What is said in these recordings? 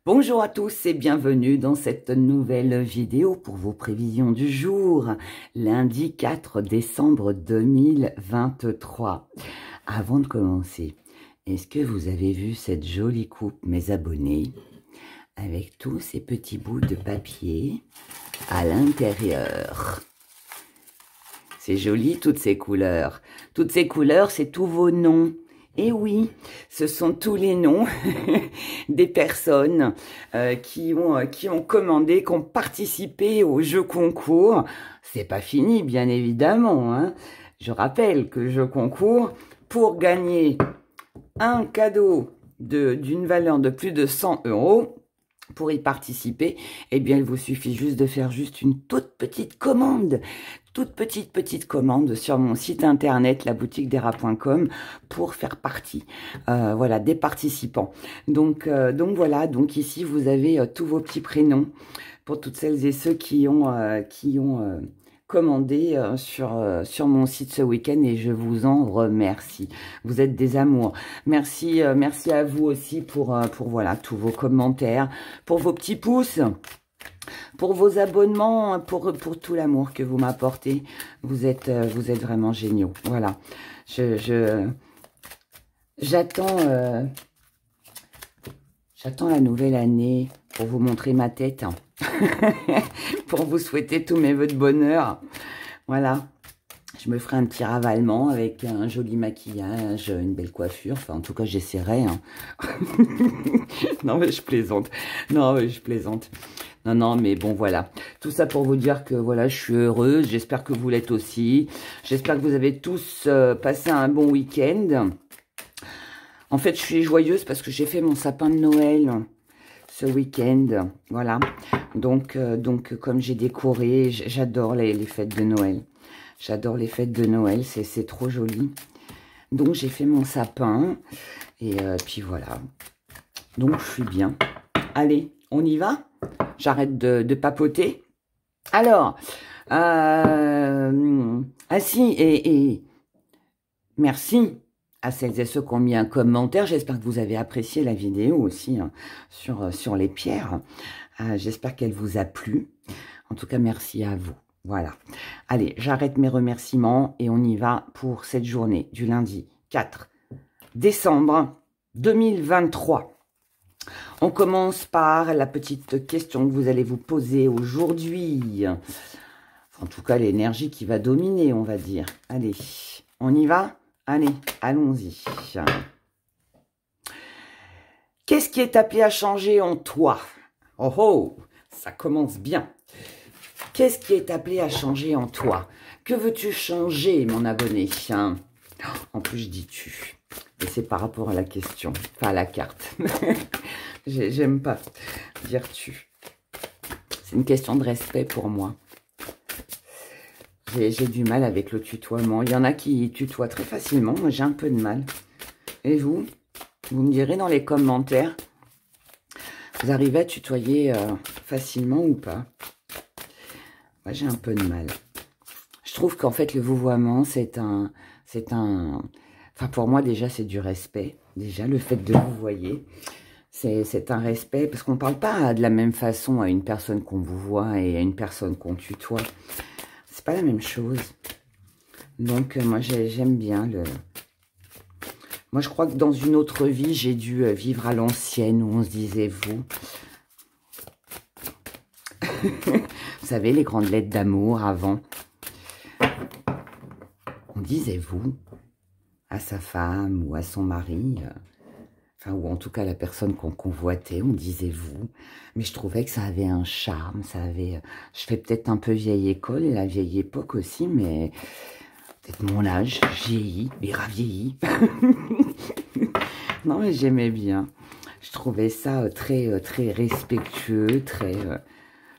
Bonjour à tous et bienvenue dans cette nouvelle vidéo pour vos prévisions du jour, lundi 4 décembre 2023. Avant de commencer, est-ce que vous avez vu cette jolie coupe, mes abonnés, avec tous ces petits bouts de papier à l'intérieur? C'est joli, toutes ces couleurs. Toutes ces couleurs, c'est tous vos noms. Et oui, ce sont tous les noms des personnes qui ont commandé, qui ont participé au jeu concours. C'est pas fini, bien évidemment, hein. Je rappelle que le jeu concours, pour gagner un cadeau d'une valeur de plus de 100 €, pour y participer, eh bien, il vous suffit juste de faire juste une toute petite commande sur mon site internet, laboutiquedera.com, pour faire partie, voilà, des participants. Donc voilà, donc ici, vous avez tous vos petits prénoms pour toutes celles et ceux qui ont commandé sur mon site ce week-end, et je vous en remercie. Vous êtes des amours. Merci à vous aussi pour voilà, tous vos commentaires, pour vos petits pouces, pour vos abonnements, pour tout l'amour que vous m'apportez. Vous êtes vraiment géniaux. Voilà. J'attends la nouvelle année pour vous montrer ma tête, hein. Pour vous souhaiter tous mes vœux de bonheur. Voilà. Je me ferai un petit ravalement avec un joli maquillage, une belle coiffure. Enfin, en tout cas, j'essaierai, hein. Non, mais je plaisante. Non, mais je plaisante. Non, mais bon, voilà. Tout ça pour vous dire que, voilà, je suis heureuse. J'espère que vous l'êtes aussi. J'espère que vous avez tous passé un bon week-end. En fait, je suis joyeuse parce que j'ai fait mon sapin de Noël ce week-end. Voilà. Donc, comme j'ai décoré, j'adore les fêtes de Noël. J'adore les fêtes de Noël, c'est trop joli. Donc, j'ai fait mon sapin. Et puis, voilà. Donc, je suis bien. Allez, on y va? J'arrête de papoter. Alors, ah si, et merci à celles et ceux qui ont mis un commentaire. J'espère que vous avez apprécié la vidéo aussi, hein, sur les pierres. J'espère qu'elle vous a plu. En tout cas, merci à vous. Voilà. Allez, j'arrête mes remerciements et on y va pour cette journée du lundi 4 décembre 2023. On commence par la petite question que vous allez vous poser aujourd'hui. En tout cas, l'énergie qui va dominer, on va dire. Allez, on y va? Allez, allons-y. Qu'est-ce qui est appelé à changer en toi? Oh oh, ça commence bien. Qu'est-ce qui est appelé à changer en toi? Que veux-tu changer, mon abonné? En plus, je dis tu. Et c'est par rapport à la question, enfin à la carte. J'aime pas dire tu. C'est une question de respect pour moi. J'ai du mal avec le tutoiement. Il y en a qui tutoient très facilement. Moi, j'ai un peu de mal. Et vous? Vous me direz dans les commentaires. Vous arrivez à tutoyer facilement ou pas? Moi, j'ai un peu de mal. Je trouve qu'en fait, le vouvoiement, c'est un... Enfin, pour moi, déjà, c'est du respect. Déjà, le fait de vous voyer, c'est un respect. Parce qu'on ne parle pas de la même façon à une personne qu'on vous voit et à une personne qu'on tutoie. C'est pas la même chose. Donc, moi, j'aime bien le... Moi, je crois que dans une autre vie, j'ai dû vivre à l'ancienne, où on se disait vous. Vous savez, les grandes lettres d'amour avant. On disait vous à sa femme ou à son mari, enfin, ou en tout cas la personne qu'on convoitait, on disait vous. Mais je trouvais que ça avait un charme, ça avait... Je fais peut-être un peu vieille école, la vieille époque aussi, mais peut-être mon âge, vieilli, mais ravieilli. Non, mais j'aimais bien. Je trouvais ça très respectueux, très...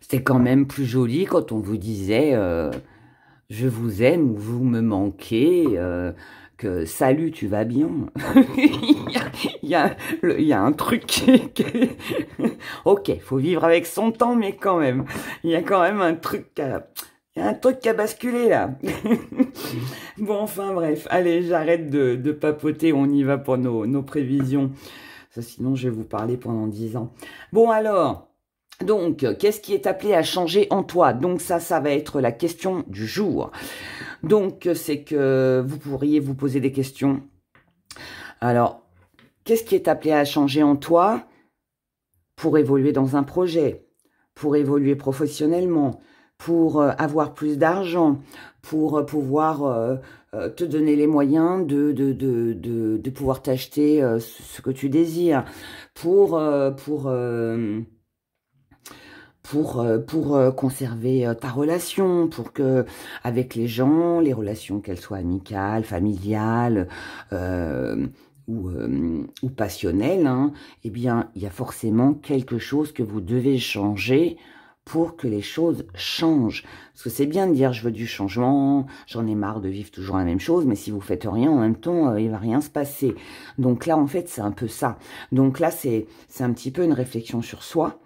C'était quand même plus joli quand on vous disait je vous aime ou vous me manquez, que salut, tu vas bien. il y a un truc ok, faut vivre avec son temps, mais quand même, il y a quand même un truc il y a un truc qui a basculé là. Bon, enfin bref, allez, j'arrête de papoter, on y va pour nos prévisions Ça, sinon, je vais vous parler pendant 10 ans. Bon, alors, donc, qu'est-ce qui est appelé à changer en toi? Donc, ça va être la question du jour. Donc, c'est que vous pourriez vous poser des questions. Alors, qu'est-ce qui est appelé à changer en toi pour évoluer dans un projet, pour évoluer professionnellement, pour avoir plus d'argent, pour pouvoir te donner les moyens de pouvoir t'acheter ce que tu désires, pour conserver ta relation, pour que avec les gens, les relations qu'elles soient amicales, familiales ou passionnelles, hein, eh bien, il y a forcément quelque chose que vous devez changer pour que les choses changent. Parce que c'est bien de dire je veux du changement, j'en ai marre de vivre toujours la même chose, mais si vous faites rien en même temps, il va rien se passer. Donc là, en fait, c'est un peu ça. Donc là, c'est un petit peu une réflexion sur soi,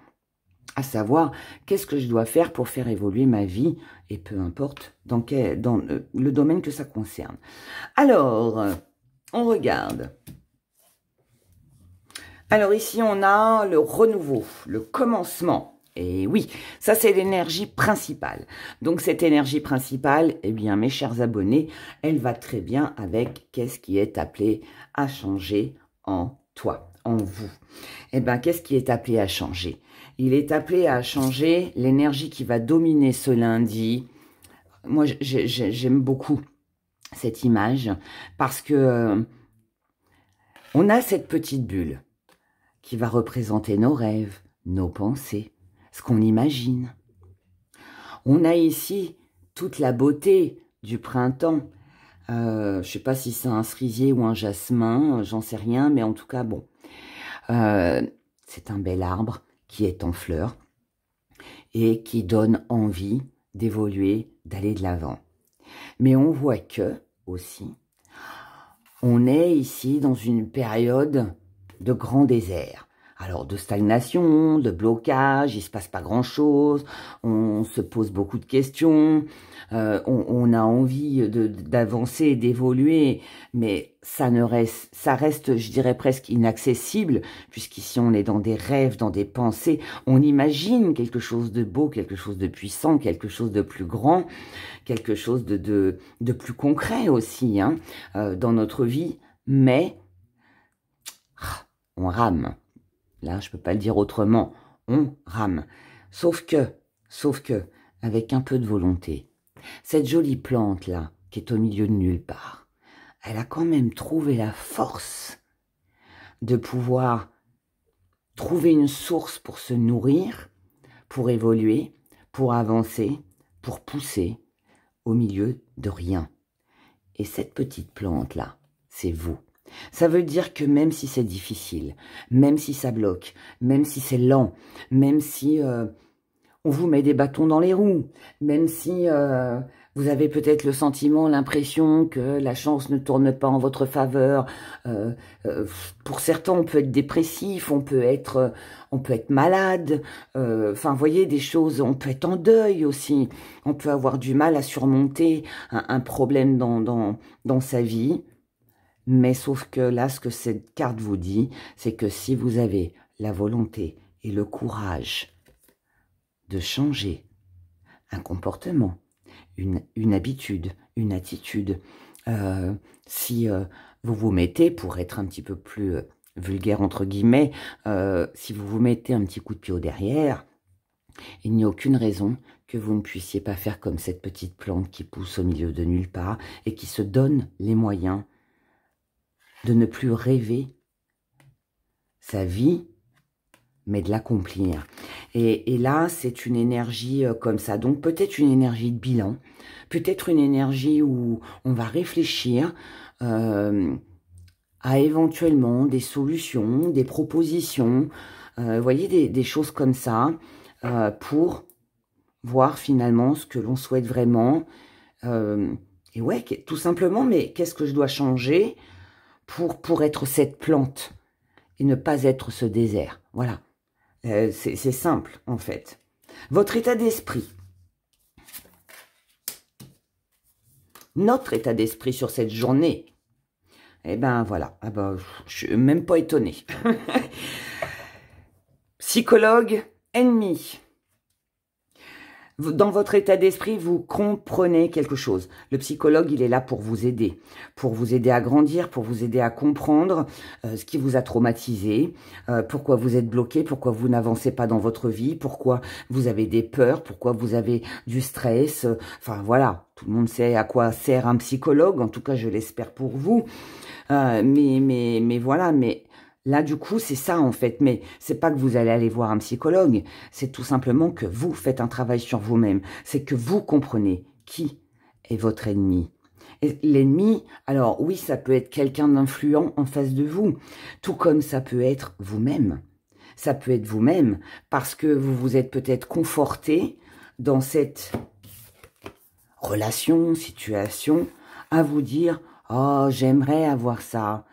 à savoir qu'est-ce que je dois faire pour faire évoluer ma vie, et peu importe dans le domaine que ça concerne. Alors, on regarde. Alors ici, on a le renouveau, le commencement. Et oui, ça c'est l'énergie principale. Donc cette énergie principale, eh bien mes chers abonnés, elle va très bien avec qu'est-ce qui est appelé à changer en toi, en vous. Eh bien, qu'est-ce qui est appelé à changer? Il est appelé à changer l'énergie qui va dominer ce lundi. Moi, j'aime beaucoup cette image parce que on a cette petite bulle qui va représenter nos rêves, nos pensées, ce qu'on imagine. On a ici toute la beauté du printemps. Je ne sais pas si c'est un cerisier ou un jasmin, j'en sais rien, mais en tout cas, bon. C'est un bel arbre qui est en fleurs et qui donne envie d'évoluer, d'aller de l'avant. Mais on voit que, aussi, on est ici dans une période de grand désert. Alors, de stagnation, de blocage, il ne se passe pas grand-chose, on se pose beaucoup de questions, on a envie d'avancer, d'évoluer, mais ça reste, je dirais presque inaccessible, puisqu'ici on est dans des rêves, dans des pensées, on imagine quelque chose de beau, quelque chose de puissant, quelque chose de plus grand, quelque chose de plus concret aussi hein, dans notre vie, mais on rame. Là, je peux pas le dire autrement, on rame. Sauf que, avec un peu de volonté, cette jolie plante-là, qui est au milieu de nulle part, elle a quand même trouvé la force de pouvoir trouver une source pour se nourrir, pour évoluer, pour avancer, pour pousser au milieu de rien. Et cette petite plante-là, c'est vous. Ça veut dire que même si c'est difficile, même si ça bloque, même si c'est lent, même si on vous met des bâtons dans les roues, même si vous avez peut-être le sentiment, l'impression que la chance ne tourne pas en votre faveur. Pour certains, on peut être dépressif, on peut être malade. Enfin, vous voyez, des choses, on peut être en deuil aussi. On peut avoir du mal à surmonter un problème dans sa vie. Mais sauf que là, ce que cette carte vous dit, c'est que si vous avez la volonté et le courage de changer un comportement, une habitude, une attitude, si vous vous mettez, pour être un petit peu plus vulgaire entre guillemets, si vous vous mettez un petit coup de pied au derrière, il n'y a aucune raison que vous ne puissiez pas faire comme cette petite plante qui pousse au milieu de nulle part et qui se donne les moyens de ne plus rêver sa vie, mais de l'accomplir. Et là, c'est une énergie comme ça. Donc, peut-être une énergie de bilan, peut-être une énergie où on va réfléchir à éventuellement des solutions, des propositions, vous voyez, des choses comme ça, pour voir finalement ce que l'on souhaite vraiment. Et ouais, tout simplement, mais qu'est-ce que je dois changer pour être cette plante et ne pas être ce désert. Voilà, c'est simple en fait. Votre état d'esprit, notre état d'esprit sur cette journée, Eh ben voilà, ah ben, je suis même pas étonnée. Psychologue, ennemi. Dans votre état d'esprit, vous comprenez quelque chose. Le psychologue, il est là pour vous aider à grandir, pour vous aider à comprendre ce qui vous a traumatisé, pourquoi vous êtes bloqué, pourquoi vous n'avancez pas dans votre vie, pourquoi vous avez des peurs, pourquoi vous avez du stress. Enfin voilà, tout le monde sait à quoi sert un psychologue, en tout cas je l'espère pour vous. Mais voilà, mais... Là, du coup, c'est ça, en fait. Mais c'est pas que vous allez aller voir un psychologue. C'est tout simplement que vous faites un travail sur vous-même. C'est que vous comprenez qui est votre ennemi. Et l'ennemi, alors oui, ça peut être quelqu'un d'influent en face de vous. Tout comme ça peut être vous-même. Ça peut être vous-même parce que vous vous êtes peut-être conforté dans cette relation, situation, à vous dire... Oh, j'aimerais avoir ça.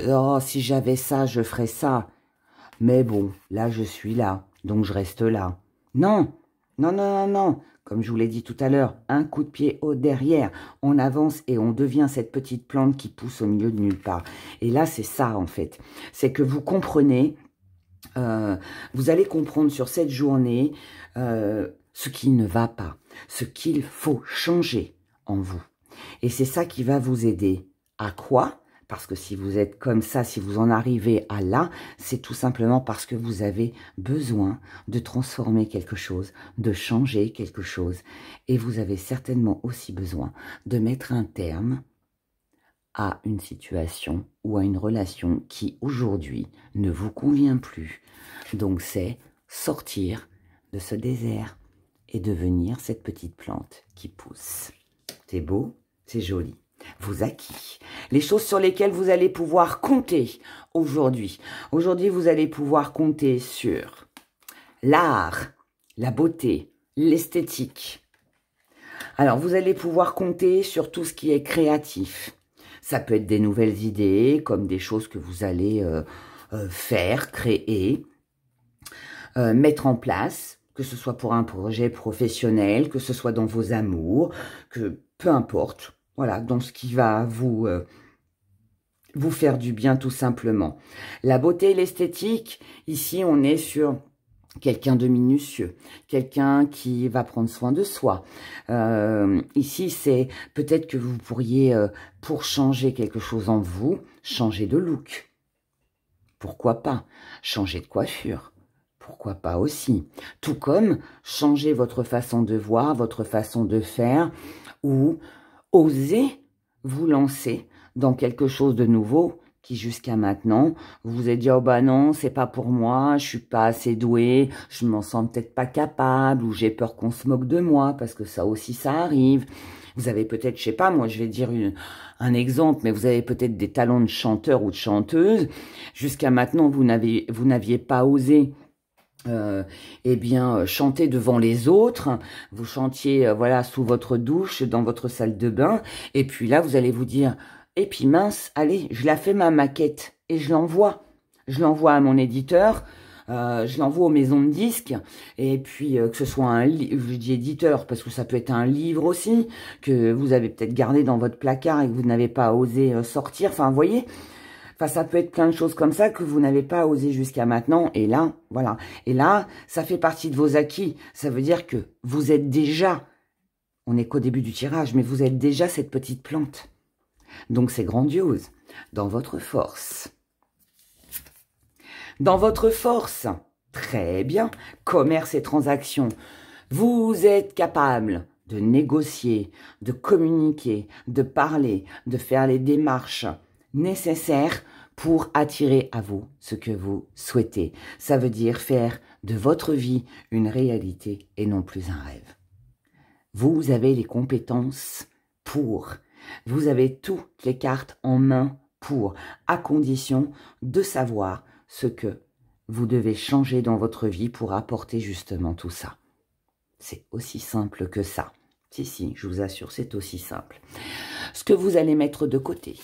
Oh, si j'avais ça, je ferais ça. Mais bon, là, je suis là, donc je reste là. Non, non, non, non, non. Comme je vous l'ai dit tout à l'heure, un coup de pied au derrière. On avance et on devient cette petite plante qui pousse au milieu de nulle part. Et là, c'est ça, en fait. C'est que vous comprenez, vous allez comprendre sur cette journée ce qui ne va pas, ce qu'il faut changer en vous. Et c'est ça qui va vous aider. À quoi? Parce que si vous êtes comme ça, si vous en arrivez à là, c'est tout simplement parce que vous avez besoin de transformer quelque chose, de changer quelque chose. Et vous avez certainement aussi besoin de mettre un terme à une situation ou à une relation qui aujourd'hui ne vous convient plus. Donc c'est sortir de ce désert et devenir cette petite plante qui pousse. C'est beau? C'est joli. Vos acquis, les choses sur lesquelles vous allez pouvoir compter aujourd'hui. Aujourd'hui, vous allez pouvoir compter sur l'art, la beauté, l'esthétique. Alors, vous allez pouvoir compter sur tout ce qui est créatif. Ça peut être des nouvelles idées, comme des choses que vous allez faire, créer, mettre en place, que ce soit pour un projet professionnel, que ce soit dans vos amours, que peu importe. Voilà, dans ce qui va vous faire du bien tout simplement. La beauté et l'esthétique, ici on est sur quelqu'un de minutieux, quelqu'un qui va prendre soin de soi. Ici c'est peut-être que vous pourriez, pour changer quelque chose en vous, changer de look. Pourquoi pas? Changer de coiffure. Pourquoi pas aussi? Tout comme changer votre façon de voir, votre façon de faire, ou osez vous lancer dans quelque chose de nouveau qui jusqu'à maintenant, vous vous êtes dit, oh bah non, c'est pas pour moi, je suis pas assez douée, je m'en sens peut-être pas capable, ou j'ai peur qu'on se moque de moi, parce que ça aussi, ça arrive. Vous avez peut-être, je sais pas, moi je vais dire un exemple, mais vous avez peut-être des talents de chanteur ou de chanteuse. Jusqu'à maintenant, vous n'aviez pas osé chanter devant les autres, vous chantiez voilà sous votre douche, dans votre salle de bain, et puis là vous allez vous dire, et puis mince, allez, je la fais ma maquette, et je l'envoie à mon éditeur, je l'envoie aux maisons de disques, et puis que ce soit un livre, je dis éditeur, parce que ça peut être un livre aussi, que vous avez peut-être gardé dans votre placard et que vous n'avez pas osé sortir, enfin vous voyez. Enfin, ça peut être plein de choses comme ça que vous n'avez pas osé jusqu'à maintenant. Et là, voilà. Et là, ça fait partie de vos acquis. Ça veut dire que vous êtes déjà, on n'est qu'au début du tirage, mais vous êtes déjà cette petite plante. Donc, c'est grandiose. Dans votre force. Dans votre force. Très bien. Commerce et transactions. Vous êtes capable de négocier, de communiquer, de parler, de faire les démarches nécessaires pour attirer à vous ce que vous souhaitez. Ça veut dire faire de votre vie une réalité et non plus un rêve. Vous avez les compétences pour. Vous avez toutes les cartes en main pour, à condition de savoir ce que vous devez changer dans votre vie pour apporter justement tout ça. C'est aussi simple que ça. Si, je vous assure, c'est aussi simple. Ce que vous allez mettre de côté.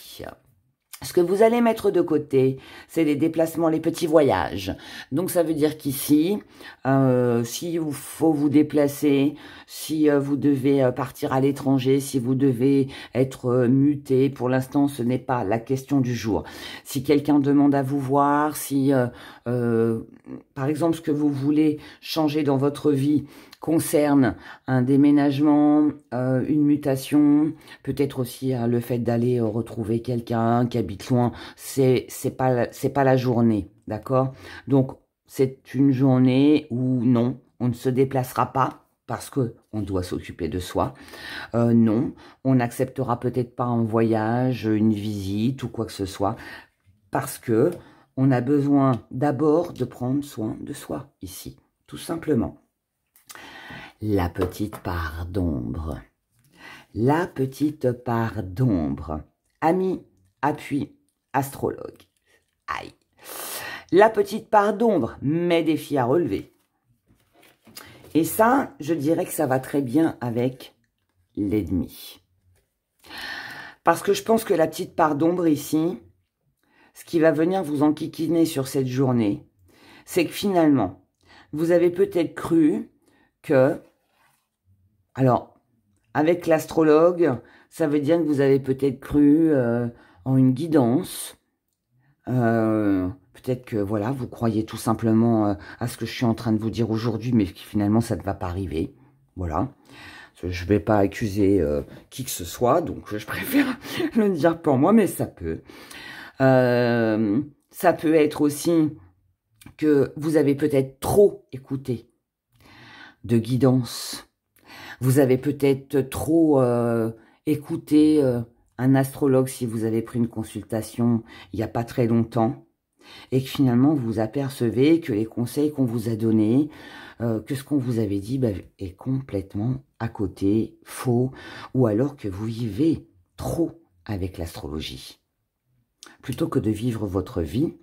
Ce que vous allez mettre de côté, c'est les déplacements, les petits voyages. Donc, ça veut dire qu'ici, si il faut vous déplacer, si vous devez partir à l'étranger, si vous devez être muté, pour l'instant, ce n'est pas la question du jour. Si quelqu'un demande à vous voir, si, par exemple, ce que vous voulez changer dans votre vie concerne un déménagement, une mutation, peut-être aussi le fait d'aller retrouver quelqu'un qui habite loin, c'est pas la journée, d'accord? Donc c'est une journée où non, on ne se déplacera pas parce que on doit s'occuper de soi. Non, on n'acceptera peut-être pas un voyage, une visite ou quoi que ce soit parce que on a besoin d'abord de prendre soin de soi ici, tout simplement. La petite part d'ombre. La petite part d'ombre. Ami, appui, astrologue. Aïe. La petite part d'ombre, mes défis à relever. Et ça, je dirais que ça va très bien avec l'ennemi. Parce que je pense que la petite part d'ombre ici, ce qui va venir vous enquiquiner sur cette journée, c'est que finalement, vous avez peut-être cru que... Alors, avec l'astrologue, ça veut dire que vous avez peut-être cru en une guidance. Peut-être que, voilà, vous croyez tout simplement à ce que je suis en train de vous dire aujourd'hui, mais finalement, ça ne va pas arriver. Voilà. Je ne vais pas accuser qui que ce soit, donc je préfère le dire pour moi, mais ça peut. Ça peut être aussi que vous avez peut-être trop écouté de guidance. Vous avez peut-être trop écouté un astrologue si vous avez pris une consultation il n'y a pas très longtemps et que finalement vous vous apercevez que les conseils qu'on vous a donnés, que ce qu'on vous avait dit est complètement à côté, faux, ou alors que vous vivez trop avec l'astrologie. Plutôt que de vivre votre vie,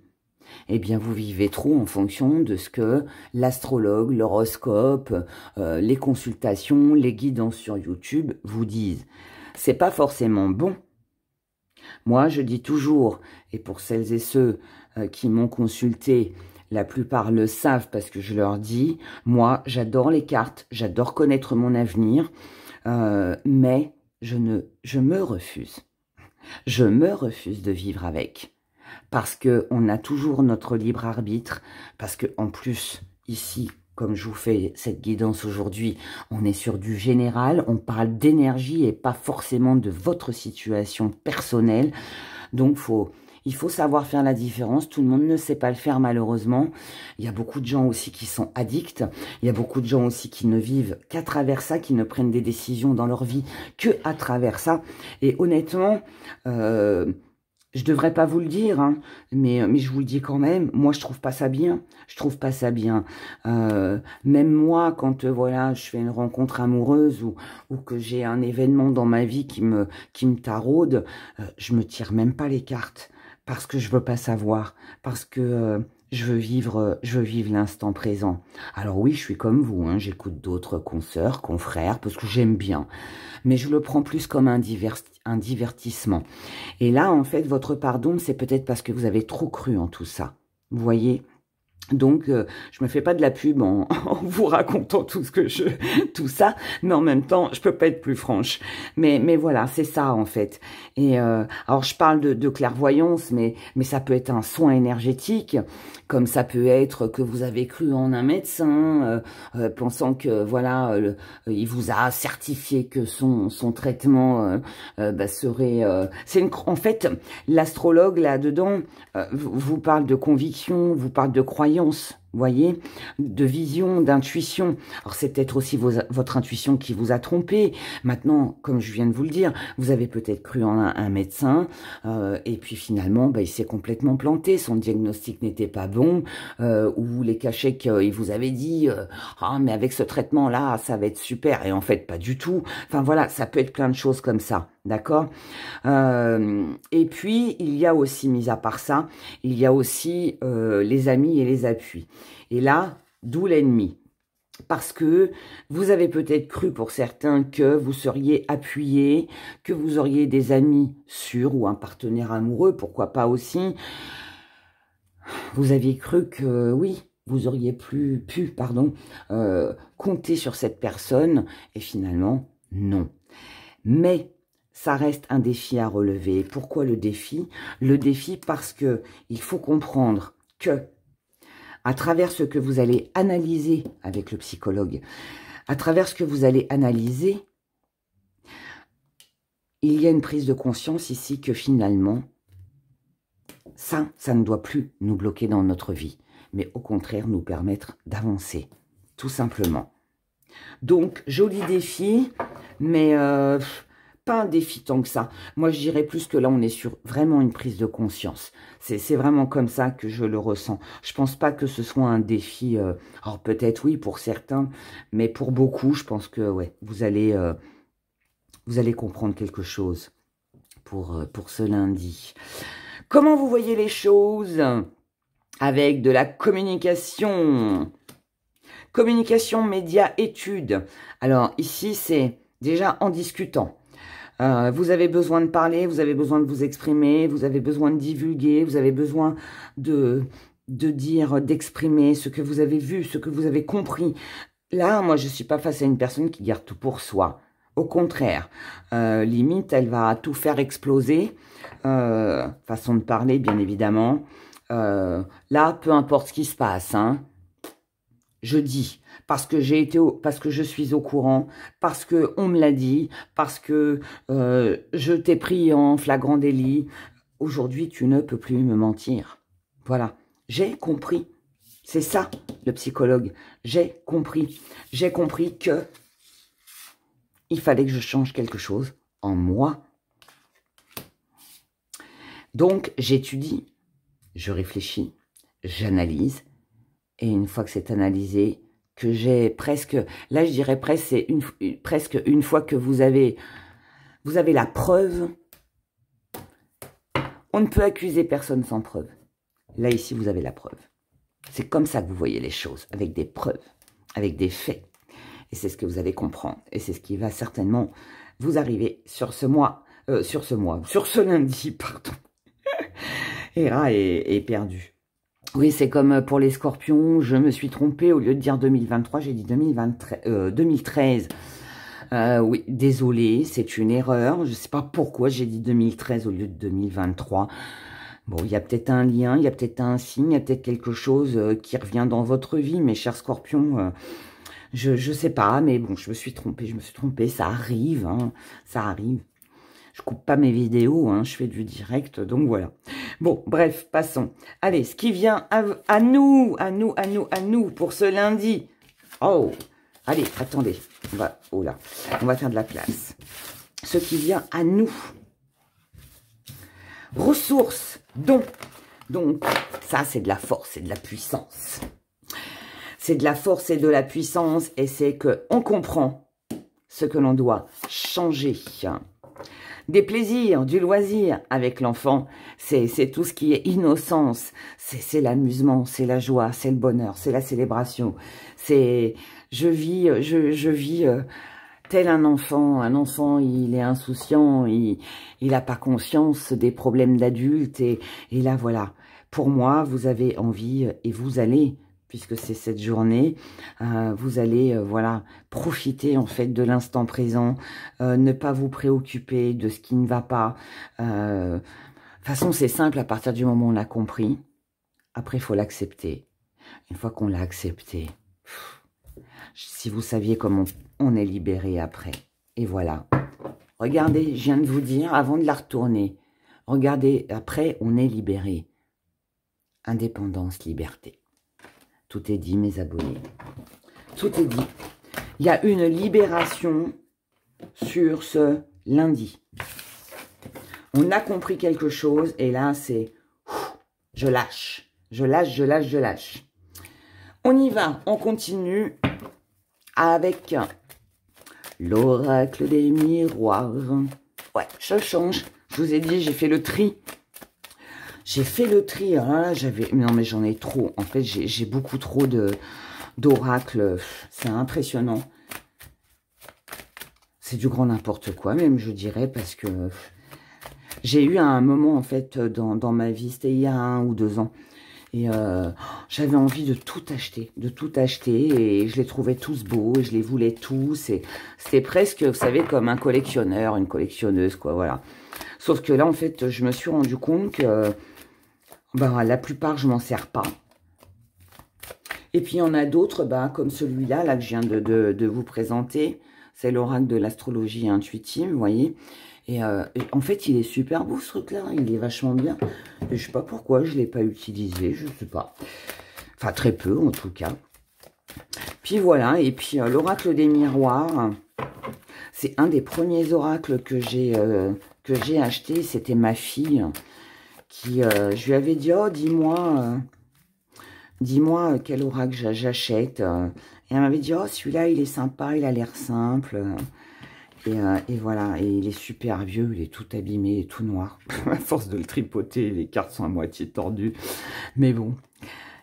eh bien, vous vivez trop en fonction de ce que l'astrologue, l'horoscope, les consultations, les guidances sur YouTube vous disent. C'est pas forcément bon. Moi, je dis toujours, et pour celles et ceux qui m'ont consulté, la plupart le savent parce que je leur dis, moi, j'adore les cartes, j'adore connaître mon avenir, mais je me refuse. Je me refuse de vivre avec. Parce qu'on a toujours notre libre arbitre, parce que en plus, ici, comme je vous fais cette guidance aujourd'hui, on est sur du général, on parle d'énergie et pas forcément de votre situation personnelle. Donc, il faut savoir faire la différence. Tout le monde ne sait pas le faire, malheureusement. Il y a beaucoup de gens aussi qui sont addicts. Il y a beaucoup de gens aussi qui ne vivent qu'à travers ça, qui ne prennent des décisions dans leur vie que à travers ça. Et honnêtement... je devrais pas vous le dire, hein, mais je vous le dis quand même. Moi, je trouve pas ça bien. Je trouve pas ça bien. Même moi, quand voilà, je fais une rencontre amoureuse ou que j'ai un événement dans ma vie qui me taraude, je me tire même pas les cartes parce que je veux pas savoir, parce que je veux vivre l'instant présent. Alors oui, je suis comme vous, hein, j'écoute d'autres consoeurs, confrères, parce que j'aime bien, mais je le prends plus comme un divertissement. Et là, en fait, votre pardon, c'est peut-être parce que vous avez trop cru en tout ça. Vous voyez ? Donc, je me fais pas de la pub en vous racontant tout ça, mais en même temps, je peux pas être plus franche. Mais voilà, c'est ça en fait. Et alors, je parle de clairvoyance, mais ça peut être un soin énergétique, comme ça peut être que vous avez cru en un médecin, pensant que voilà, il vous a certifié que son traitement serait. En fait, l'astrologue là-dedans vous parle de conviction, vous parle de croyance. Voyez, de vision, d'intuition. Alors, c'est peut-être aussi votre intuition qui vous a trompé. Maintenant, comme je viens de vous le dire, vous avez peut-être cru en un médecin et puis finalement, il s'est complètement planté. Son diagnostic n'était pas bon ou les cachets qu'il vous avait dit « Ah, mais avec ce traitement-là, ça va être super. » Et en fait, pas du tout. Enfin, voilà, ça peut être plein de choses comme ça. D'accord. Et puis, il y a aussi, mis à part ça, il y a aussi les amis et les appuis. Et là, d'où l'ennemi. parce que vous avez peut-être cru pour certains que vous seriez appuyé, que vous auriez des amis sûrs ou un partenaire amoureux, pourquoi pas aussi. Vous aviez cru que oui, vous auriez pu compter sur cette personne et finalement, non. Mais ça reste un défi à relever. Pourquoi le défi? Le défi parce que il faut comprendre que à travers ce que vous allez analyser avec le psychologue, à travers ce que vous allez analyser, il y a une prise de conscience ici que finalement, ça ne doit plus nous bloquer dans notre vie, mais au contraire nous permettre d'avancer, tout simplement. Donc, joli défi, mais pas un défi tant que ça. Moi, je dirais plus que là, on est sur vraiment une prise de conscience. C'est vraiment comme ça que je le ressens. Je pense pas que ce soit un défi, alors peut-être oui pour certains, mais pour beaucoup, je pense que ouais, vous allez comprendre quelque chose pour ce lundi. Comment vous voyez les choses avec de la communication? Communication, médias, études. Alors ici, c'est déjà en discutant. Vous avez besoin de parler, vous avez besoin de vous exprimer, vous avez besoin de divulguer, vous avez besoin de dire, d'exprimer ce que vous avez vu, ce que vous avez compris. Là, moi, je ne suis pas face à une personne qui garde tout pour soi. Au contraire, limite, elle va tout faire exploser. Façon de parler, bien évidemment. Là, peu importe ce qui se passe, hein. Je dis, parce que parce que je suis au courant, parce que on me l'a dit, parce que je t'ai pris en flagrant délit. Aujourd'hui, tu ne peux plus me mentir. Voilà, j'ai compris. C'est ça, le psychologue. J'ai compris. J'ai compris que il fallait que je change quelque chose en moi. Donc, j'étudie, je réfléchis, j'analyse. Et une fois que c'est analysé, que j'ai presque, là je dirais presque, c'est presque une fois que vous avez la preuve, on ne peut accuser personne sans preuve. Là ici vous avez la preuve. C'est comme ça que vous voyez les choses, avec des preuves, avec des faits. Et c'est ce que vous allez comprendre. Et c'est ce qui va certainement vous arriver sur ce lundi, pardon. Héra est perdu. Oui, c'est comme pour les scorpions, je me suis trompée, au lieu de dire 2023, j'ai dit 2013. Oui, désolé, c'est une erreur, je ne sais pas pourquoi j'ai dit 2013 au lieu de 2023. Bon, il y a peut-être un lien, il y a peut-être un signe, il y a peut-être quelque chose qui revient dans votre vie, mes chers scorpions. Je sais pas, mais bon, je me suis trompée, ça arrive, hein, ça arrive. Je coupe pas mes vidéos, hein, je fais du direct, donc voilà. Bon, bref, passons. Allez, ce qui vient à nous, pour ce lundi. Oh, allez, attendez, on va faire de la place. Ce qui vient à nous. Ressources, dons. Donc, ça, c'est de la force, c'est de la puissance. C'est de la force et de la puissance, et c'est qu'on comprend ce que l'on doit changer. Des plaisirs, du loisir avec l'enfant, c'est tout ce qui est innocence, c'est l'amusement, c'est la joie, c'est le bonheur, c'est la célébration. C'est je vis tel un enfant il est insouciant, il n'a pas conscience des problèmes d'adultes et là voilà. Pour moi, vous avez envie et vous allez, puisque c'est cette journée, vous allez voilà, profiter en fait de l'instant présent, ne pas vous préoccuper de ce qui ne va pas. De toute façon, c'est simple, à partir du moment où on l'a compris, après il faut l'accepter. Une fois qu'on l'a accepté, si vous saviez comment on est libéré après. Et voilà. Regardez, je viens de vous dire, avant de la retourner, regardez, après on est libéré. Indépendance, liberté. Tout est dit, mes abonnés. Tout est dit. Il y a une libération sur ce lundi. On a compris quelque chose et là, c'est... Je lâche. Je lâche, je lâche, je lâche. On y va. On continue avec l'oracle des miroirs. Ouais, je change. Je vous ai dit, j'ai fait le tri. J'ai fait le tri, hein, non mais j'en ai trop, en fait j'ai beaucoup trop de d'oracle, c'est impressionnant. C'est du grand n'importe quoi, même, je dirais, parce que j'ai eu un moment, en fait, dans ma vie, c'était il y a 1 ou 2 ans, et j'avais envie de tout acheter, et je les trouvais tous beaux, et je les voulais tous, et c'était presque, vous savez, comme un collectionneur, une collectionneuse, quoi, voilà. Sauf que là, en fait, je me suis rendu compte que ben, la plupart, je m'en sers pas. Et puis, il y en a d'autres, ben, comme celui-là, là, que je viens de vous présenter. C'est l'oracle de l'astrologie intuitive, vous voyez. Et en fait, il est super beau, ce truc-là. Il est vachement bien. Et je sais pas pourquoi je ne l'ai pas utilisé, je sais pas. Enfin, très peu, en tout cas. Puis voilà, et puis l'oracle des miroirs, c'est un des premiers oracles que j'ai acheté. C'était ma fille qui, je lui avais dit, oh, dis-moi quel oracle j'achète. Et elle m'avait dit, oh, celui-là, il est sympa, il a l'air simple. Et voilà, et il est super vieux, il est tout abîmé, tout noir. À force de le tripoter, les cartes sont à moitié tordues. Mais bon,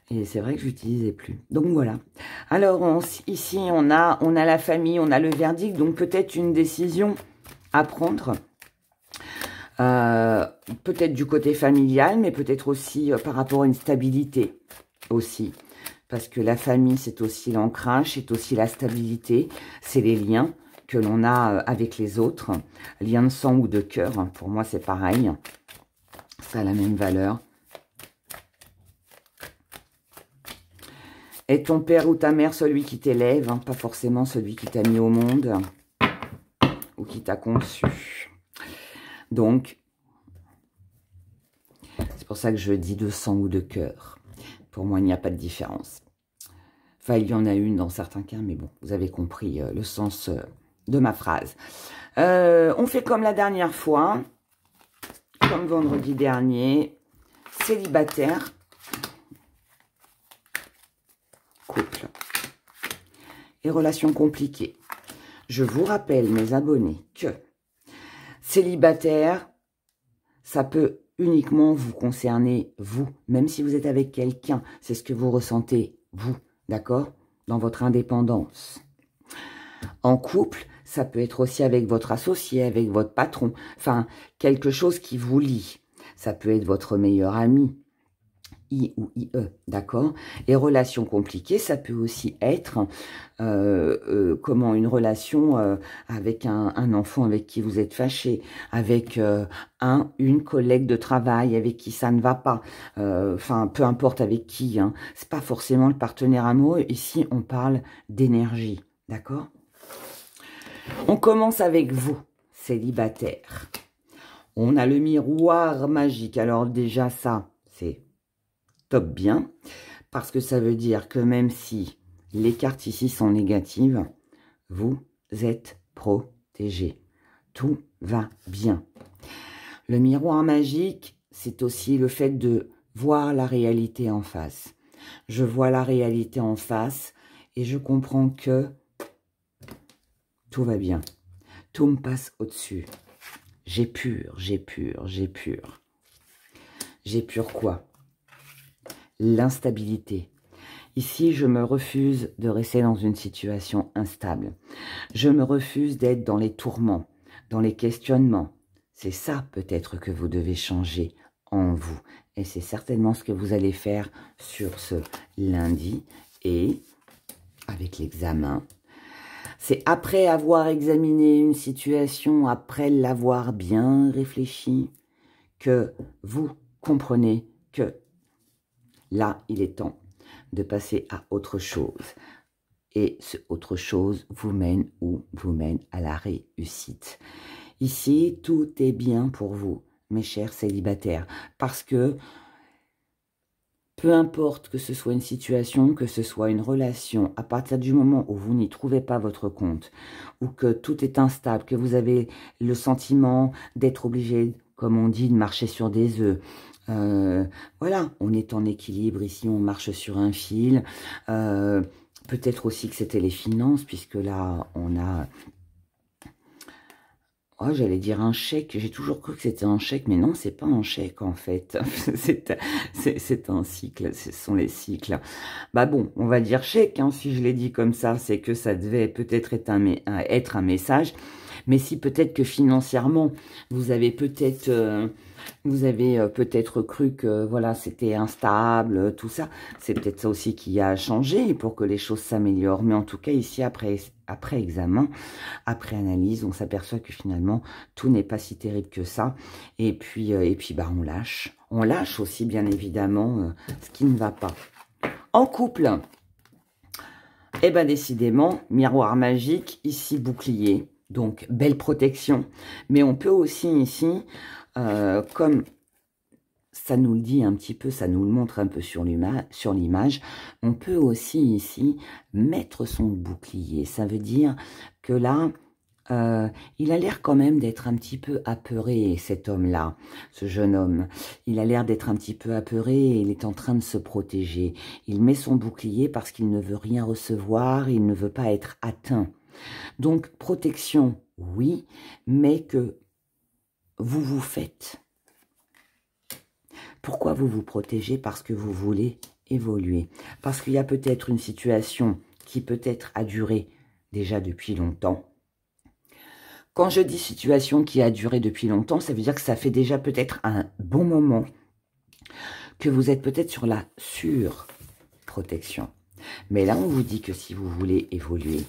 et c'est vrai que je l'utilisais plus. Donc voilà. Alors ici, on a la famille, on a le verdict, donc peut-être une décision à prendre. Peut-être du côté familial, mais peut-être aussi par rapport à une stabilité aussi. Parce que la famille, c'est aussi l'ancrage, c'est aussi la stabilité, c'est les liens que l'on a avec les autres. Liens de sang ou de cœur, hein, pour moi, c'est pareil. Ça a la même valeur. Est ton père ou ta mère celui qui t'élève, hein, pas forcément celui qui t'a mis au monde ou qui t'a conçu. Donc, c'est pour ça que je dis de sang ou de cœur. Pour moi, il n'y a pas de différence. Enfin, il y en a une dans certains cas, mais bon, vous avez compris le sens de ma phrase. On fait comme la dernière fois, comme vendredi dernier, célibataire, couple et relations compliquées. Je vous rappelle, mes abonnés, que célibataire, ça peut uniquement vous concerner, vous, même si vous êtes avec quelqu'un, c'est ce que vous ressentez, vous, d'accord, dans votre indépendance. En couple, ça peut être aussi avec votre associé, avec votre patron, enfin, quelque chose qui vous lie. Ça peut être votre meilleur ami, I ou IE, d'accord? Et relations compliquées, ça peut aussi être comment une relation avec un enfant avec qui vous êtes fâché, avec une collègue de travail avec qui ça ne va pas, enfin, peu importe avec qui, hein. C'est pas forcément le partenaire amoureux. Ici, on parle d'énergie, d'accord? On commence avec vous, célibataire. On a le miroir magique. Alors déjà, ça, c'est top bien. Parce que ça veut dire que même si les cartes ici sont négatives, vous êtes protégé. Tout va bien. Le miroir magique, c'est aussi le fait de voir la réalité en face. Je vois la réalité en face et je comprends que tout va bien. Tout me passe au-dessus. J'épure, j'épure, j'épure. J'épure quoi? L'instabilité. Ici, je me refuse de rester dans une situation instable. Je me refuse d'être dans les tourments, dans les questionnements. C'est ça peut-être que vous devez changer en vous. Et c'est certainement ce que vous allez faire sur ce lundi et avec l'examen. C'est après avoir examiné une situation, après l'avoir bien réfléchi, que vous comprenez que là, il est temps de passer à autre chose. Et ce autre chose vous mène où? Vous mène à la réussite. Ici, tout est bien pour vous, mes chers célibataires, parce que peu importe que ce soit une situation, que ce soit une relation, à partir du moment où vous n'y trouvez pas votre compte, ou que tout est instable, que vous avez le sentiment d'être obligé, comme on dit, de marcher sur des œufs, voilà, on est en équilibre, ici on marche sur un fil, peut-être aussi que c'était les finances, puisque là on Oh, j'allais dire un chèque. J'ai toujours cru que c'était un chèque, mais non, c'est pas un chèque en fait. C'est un cycle. Ce sont les cycles. Bah bon, on va dire chèque. Hein, si je l'ai dit comme ça, c'est que ça devait peut-être être un message. Mais si peut-être que financièrement, vous avez peut-être cru que voilà, c'était instable, tout ça. C'est peut-être ça aussi qui a changé pour que les choses s'améliorent. Mais en tout cas, ici, après examen, après analyse, on s'aperçoit que finalement, tout n'est pas si terrible que ça. Et puis bah, on lâche. On lâche aussi, bien évidemment, ce qui ne va pas. En couple, eh ben décidément, miroir magique, ici bouclier. Donc, belle protection. Mais on peut aussi ici, comme ça nous le dit un petit peu, ça nous le montre un peu sur l'image, on peut aussi ici mettre son bouclier. Ça veut dire que là, il a l'air quand même d'être un petit peu apeuré, cet homme-là, ce jeune homme. Il a l'air d'être un petit peu apeuré et il est en train de se protéger. Il met son bouclier parce qu'il ne veut rien recevoir, il ne veut pas être atteint. Donc, protection, oui, mais que vous vous faites. Pourquoi vous vous protégez? Parce que vous voulez évoluer. Parce qu'il y a peut-être une situation qui peut-être a duré déjà depuis longtemps. Quand je dis situation qui a duré depuis longtemps, ça veut dire que ça fait déjà peut-être un bon moment que vous êtes peut-être sur la surprotection. Mais là, on vous dit que si vous voulez évoluer,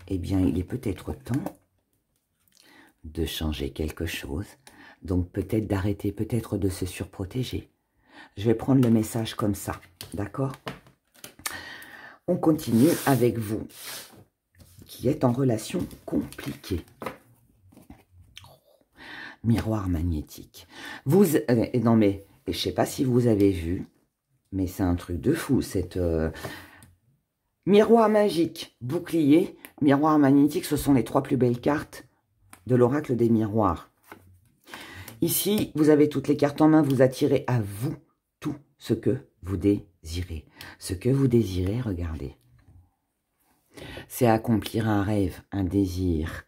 eh bien, il est peut-être temps de changer quelque chose. Donc, peut-être d'arrêter, peut-être de se surprotéger. Je vais prendre le message comme ça, d'accord? On continue avec vous, qui êtes en relation compliquée. Miroir magnétique. Vous, non mais, je sais pas si vous avez vu, mais c'est un truc de fou, cette... miroir magique, bouclier, miroir magnétique, ce sont les 3 plus belles cartes de l'oracle des miroirs. Ici, vous avez toutes les cartes en main, vous attirez à vous tout ce que vous désirez. Ce que vous désirez, regardez. C'est accomplir un rêve, un désir.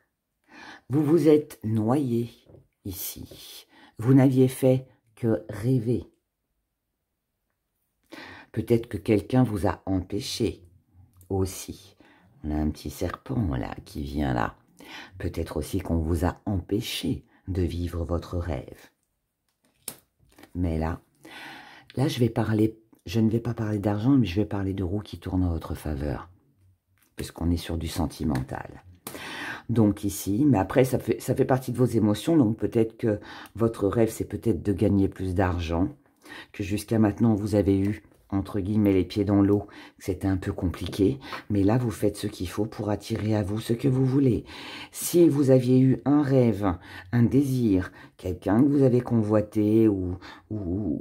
Vous vous êtes noyé ici. Vous n'aviez fait que rêver. Peut-être que quelqu'un vous a empêché aussi. On a un petit serpent là qui vient là. Peut-être aussi qu'on vous a empêché de vivre votre rêve. Mais là, je ne vais pas parler d'argent, mais je vais parler de roues qui tournent en votre faveur. Puisqu'on est sur du sentimental. Donc ici, mais après, ça fait partie de vos émotions. Donc peut-être que votre rêve, c'est peut-être de gagner plus d'argent. Que jusqu'à maintenant, vous avez eu, entre guillemets, les pieds dans l'eau. C'était un peu compliqué. Mais là, vous faites ce qu'il faut pour attirer à vous ce que vous voulez. Si vous aviez eu un rêve, un désir, quelqu'un que vous avez convoité ou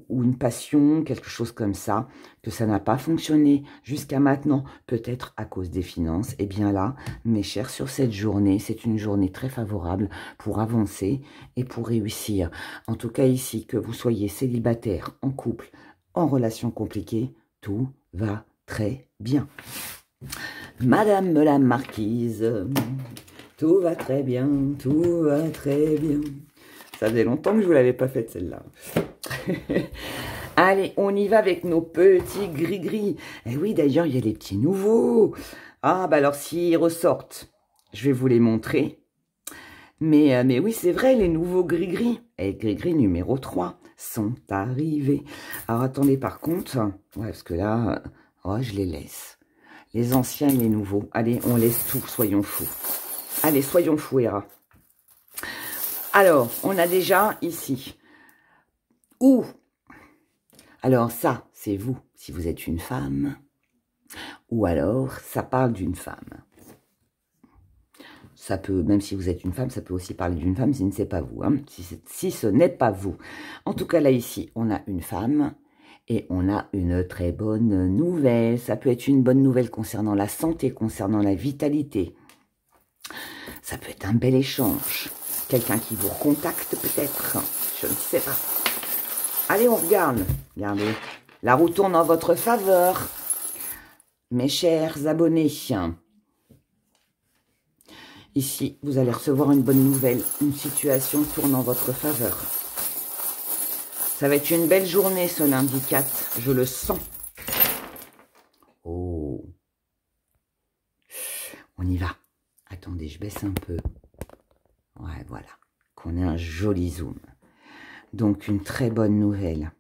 une passion, quelque chose comme ça, que ça n'a pas fonctionné jusqu'à maintenant, peut-être à cause des finances, eh bien là, mes chers, sur cette journée, c'est une journée très favorable pour avancer et pour réussir. En tout cas ici, que vous soyez célibataire, en couple, en relation compliquée, tout va très bien. Madame la marquise, tout va très bien, tout va très bien. Ça faisait longtemps que je ne vous l'avais pas faite celle-là. Allez, on y va avec nos petits gris-gris. Et oui, d'ailleurs, il y a des petits nouveaux. Ah, bah alors s'ils ressortent, je vais vous les montrer. Mais oui, c'est vrai, les nouveaux gris-gris. Et gris-gris numéro 3 sont arrivés. Alors attendez, par contre, ouais, parce que là, oh, je les laisse. Les anciens et les nouveaux. Allez, on laisse tout, soyons fous. Allez, soyons fous, Héra. Alors, on a déjà ici. Ouh! Alors ça, c'est vous, si vous êtes une femme. Ou alors, ça parle d'une femme. Ça peut, même si vous êtes une femme, ça peut aussi parler d'une femme si ce n'est pas vous. Hein, si ce n'est pas vous. En tout cas, là, ici, on a une femme et on a une très bonne nouvelle. Ça peut être une bonne nouvelle concernant la santé, concernant la vitalité. Ça peut être un bel échange. Quelqu'un qui vous recontacte peut-être. Je ne sais pas. Allez, on regarde. Regardez. La roue tourne en votre faveur. Mes chers abonnés. Ici, vous allez recevoir une bonne nouvelle. Une situation tourne en votre faveur. Ça va être une belle journée, ce lundi 4. Je le sens. Oh. On y va. Attendez, je baisse un peu. Ouais, voilà. Qu'on ait un joli zoom. Donc, une très bonne nouvelle.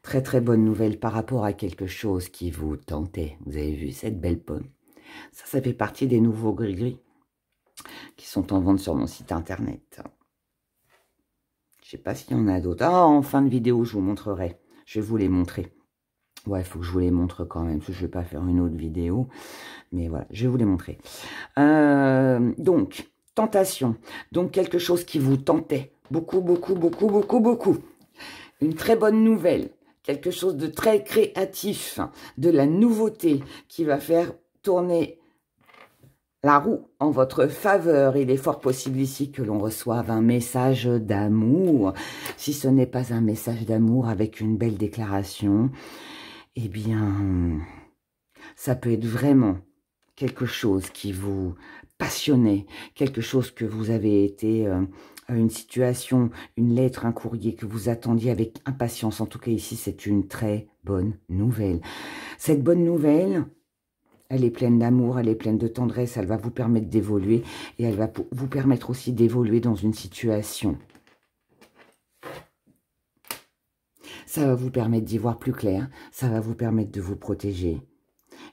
Très, très bonne nouvelle par rapport à quelque chose qui vous tentait. Vous avez vu cette belle pomme. Ça fait partie des nouveaux gris-gris qui sont en vente sur mon site internet. Je sais pas s'il y en a d'autres. Ah, en fin de vidéo, je vous montrerai. Je vais vous les montrer. Ouais, il faut que je vous les montre quand même, parce que je ne vais pas faire une autre vidéo. Mais voilà, je vais vous les montrer. Donc, tentation. Donc, quelque chose qui vous tentait. Beaucoup, beaucoup, beaucoup, beaucoup, beaucoup. Une très bonne nouvelle. Quelque chose de très créatif. De la nouveauté qui va faire tourner la roue en votre faveur. Il est fort possible ici que l'on reçoive un message d'amour. Si ce n'est pas un message d'amour avec une belle déclaration, eh bien, ça peut être vraiment quelque chose qui vous passionnait, quelque chose que vous avez été, une situation, une lettre, un courrier que vous attendiez avec impatience. En tout cas, ici, c'est une très bonne nouvelle. Cette bonne nouvelle, elle est pleine d'amour, elle est pleine de tendresse, elle va vous permettre d'évoluer et elle va vous permettre aussi d'évoluer dans une situation. Ça va vous permettre d'y voir plus clair, ça va vous permettre de vous protéger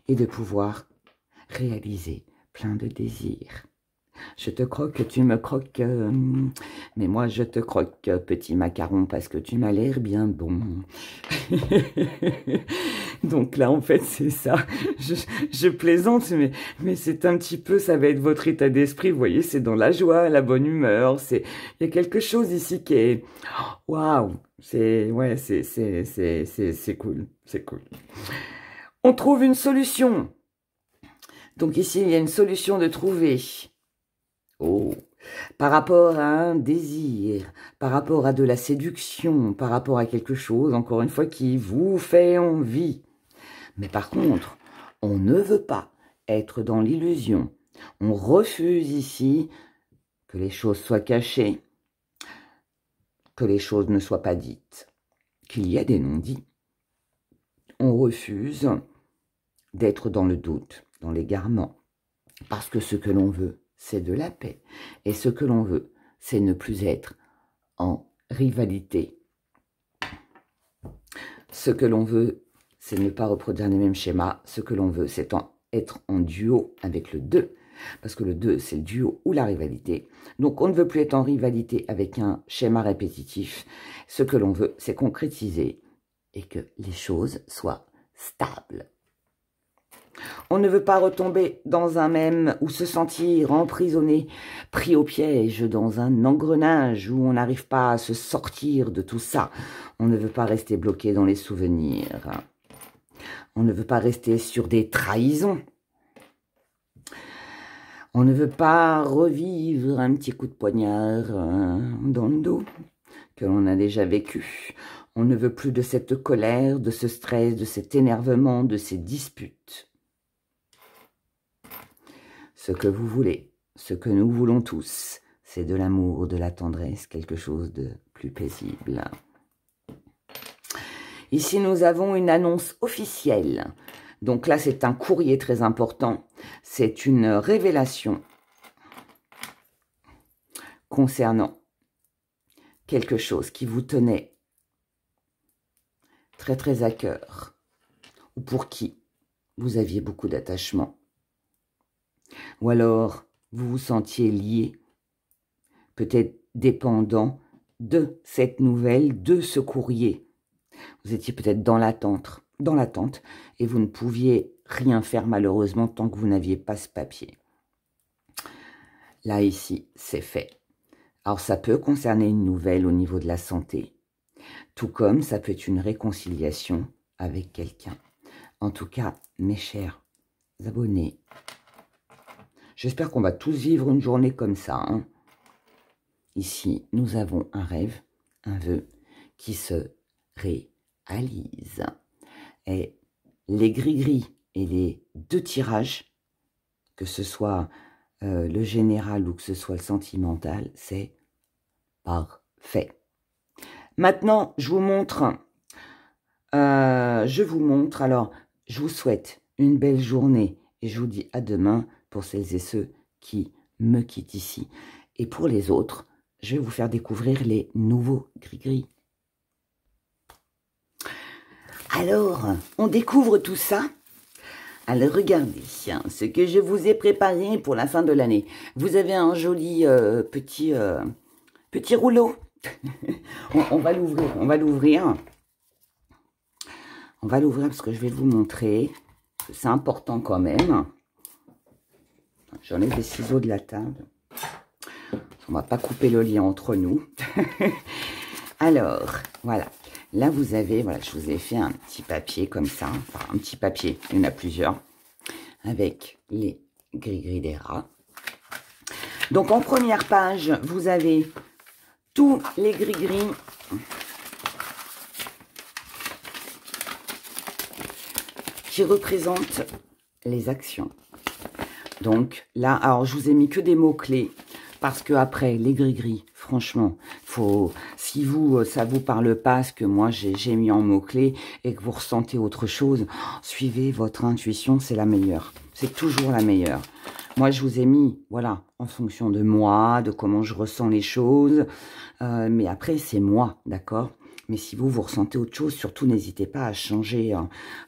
et de pouvoir réaliser plein de désirs. Je te croque, tu me croques, mais moi je te croque, petit macaron, parce que tu m'as l'air bien bon. Donc là, en fait, c'est ça. Je plaisante, mais c'est un petit peu, ça va être votre état d'esprit. Vous voyez, c'est dans la joie, la bonne humeur. Il y a quelque chose ici qui est... Waouh! Ouais, c'est cool, c'est cool. On trouve une solution. Donc ici, il y a une solution de trouver. Oh, par rapport à un désir, par rapport à de la séduction, par rapport à quelque chose, encore une fois, qui vous fait envie. Mais par contre, on ne veut pas être dans l'illusion. On refuse ici que les choses soient cachées, que les choses ne soient pas dites, qu'il y a des non-dits. On refuse d'être dans le doute, dans l'égarement, parce que ce que l'on veut, c'est de la paix. Et ce que l'on veut, c'est ne plus être en rivalité. Ce que l'on veut, c'est ne pas reproduire les mêmes schémas. Ce que l'on veut, c'est être en duo avec le 2. Parce que le 2, c'est le duo ou la rivalité. Donc, on ne veut plus être en rivalité avec un schéma répétitif. Ce que l'on veut, c'est concrétiser et que les choses soient stables. On ne veut pas retomber dans un même ou se sentir emprisonné, pris au piège dans un engrenage où on n'arrive pas à se sortir de tout ça. On ne veut pas rester bloqué dans les souvenirs. On ne veut pas rester sur des trahisons. On ne veut pas revivre un petit coup de poignard dans le dos que l'on a déjà vécu. On ne veut plus de cette colère, de ce stress, de cet énervement, de ces disputes. Ce que vous voulez, ce que nous voulons tous, c'est de l'amour, de la tendresse, quelque chose de plus paisible. Ici, nous avons une annonce officielle. Donc là, c'est un courrier très important. C'est une révélation concernant quelque chose qui vous tenait très, très à cœur, ou pour qui vous aviez beaucoup d'attachement. Ou alors, vous vous sentiez lié, peut-être dépendant de cette nouvelle, de ce courrier. Vous étiez peut-être dans l'attente, et vous ne pouviez rien faire malheureusement tant que vous n'aviez pas ce papier. Là, ici, c'est fait. Alors, ça peut concerner une nouvelle au niveau de la santé, tout comme ça peut être une réconciliation avec quelqu'un. En tout cas, mes chers abonnés, j'espère qu'on va tous vivre une journée comme ça. Hein. Ici, nous avons un rêve, un vœu qui se réalise. Et les gris-gris et les deux tirages, que ce soit le général ou que ce soit le sentimental, c'est parfait. Maintenant, je vous montre, alors, je vous souhaite une belle journée et je vous dis à demain pour celles et ceux qui me quittent ici. Et pour les autres, je vais vous faire découvrir les nouveaux gris-gris. Alors, on découvre tout ça. Alors, regardez ce que je vous ai préparé pour la fin de l'année. Vous avez un joli petit rouleau. on va l'ouvrir, on va l'ouvrir. On va l'ouvrir parce que je vais vous montrer. C'est important quand même. J'enlève les ciseaux de la table. On va pas couper le lien entre nous. Alors, voilà. Là, vous avez, voilà, je vous ai fait un petit papier comme ça. Enfin, un petit papier, il y en a plusieurs. Avec les gris-gris des rats. Donc, en première page, vous avez tous les gris-gris qui représentent les actions. Donc, là, alors, je vous ai mis que des mots-clés. Parce que après les gris-gris, franchement, si ça vous parle pas, ce que moi j'ai mis en mots-clés et que vous ressentez autre chose, suivez votre intuition, c'est la meilleure. C'est toujours la meilleure. Moi, je vous ai mis, voilà, en fonction de moi, de comment je ressens les choses. Mais après, c'est moi, d'accord? Mais si vous ressentez autre chose, surtout n'hésitez pas à changer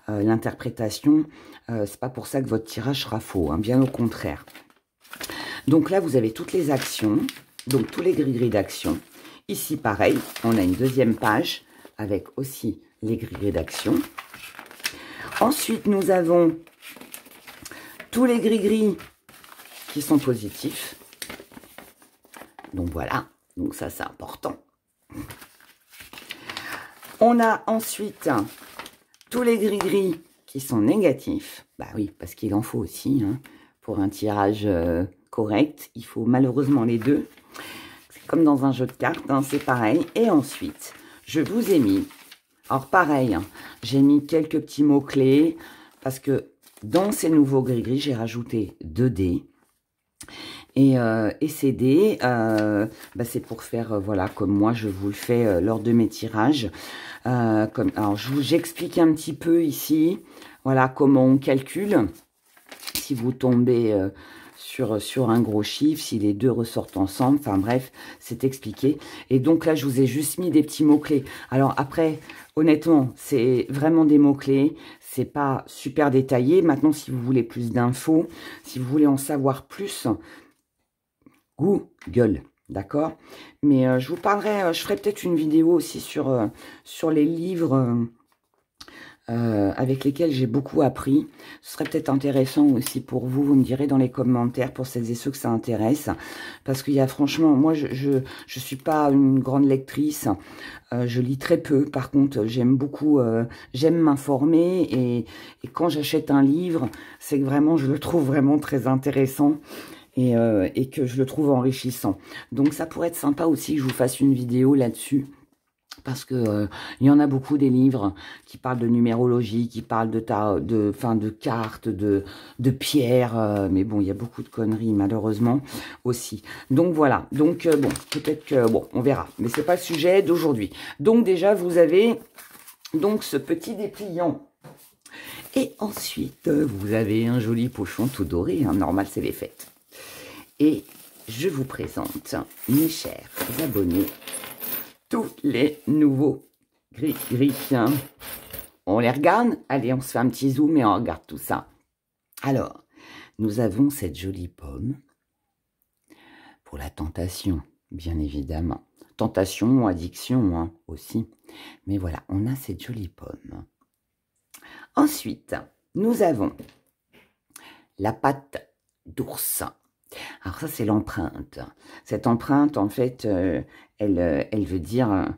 l'interprétation. C'est pas pour ça que votre tirage sera faux, hein, bien au contraire. Donc là, vous avez toutes les actions, donc tous les gris-gris d'action. Ici, pareil, on a une deuxième page avec aussi les gris-gris d'action. Ensuite, nous avons tous les gris-gris qui sont positifs. Donc voilà, donc ça c'est important. On a ensuite tous les gris-gris qui sont négatifs. Bah oui, parce qu'il en faut aussi, hein, pour un tirage correct, il faut malheureusement les deux. C'est comme dans un jeu de cartes, hein, c'est pareil. Et ensuite, je vous ai mis, alors pareil, hein, j'ai mis quelques petits mots-clés, parce que dans ces nouveaux gris-gris, j'ai rajouté 2 dés. Et ces dés, bah, c'est pour faire, voilà, comme moi je vous le fais lors de mes tirages. Alors, j'explique un petit peu ici, voilà, comment on calcule. Si vous tombez sur un gros chiffre, si les deux ressortent ensemble, enfin bref, c'est expliqué. Et donc là, je vous ai juste mis des petits mots-clés. Alors après, honnêtement, c'est vraiment des mots-clés, c'est pas super détaillé. Maintenant, si vous voulez plus d'infos, si vous voulez en savoir plus, Google, d'accord? Mais je vous parlerai, je ferai peut-être une vidéo aussi sur les livres avec lesquels j'ai beaucoup appris. Ce serait peut-être intéressant aussi pour vous, vous me direz dans les commentaires, pour celles et ceux que ça intéresse, parce qu'il y a franchement, moi je suis pas une grande lectrice, je lis très peu, par contre j'aime beaucoup, j'aime m'informer, et quand j'achète un livre, c'est que vraiment je le trouve vraiment très intéressant, et que je le trouve enrichissant. Donc ça pourrait être sympa aussi que je vous fasse une vidéo là-dessus, parce que il y en a beaucoup des livres qui parlent de numérologie, qui parlent de cartes, de pierres, mais bon, il y a beaucoup de conneries malheureusement aussi. Donc voilà, donc bon, peut-être que bon, on verra, mais c'est pas le sujet d'aujourd'hui. Donc déjà, vous avez donc ce petit dépliant. Et ensuite, vous avez un joli pochon tout doré, hein, normal, c'est les fêtes. Et je vous présente, mes chers abonnés, tous les nouveaux gris-gris. On les regarde? Allez, on se fait un petit zoom et on regarde tout ça. Alors, nous avons cette jolie pomme pour la tentation, bien évidemment. Tentation ou addiction, hein, aussi. Mais voilà, on a cette jolie pomme. Ensuite, nous avons la patte d'ours. Alors ça, c'est l'empreinte. Cette empreinte, en fait, elle veut dire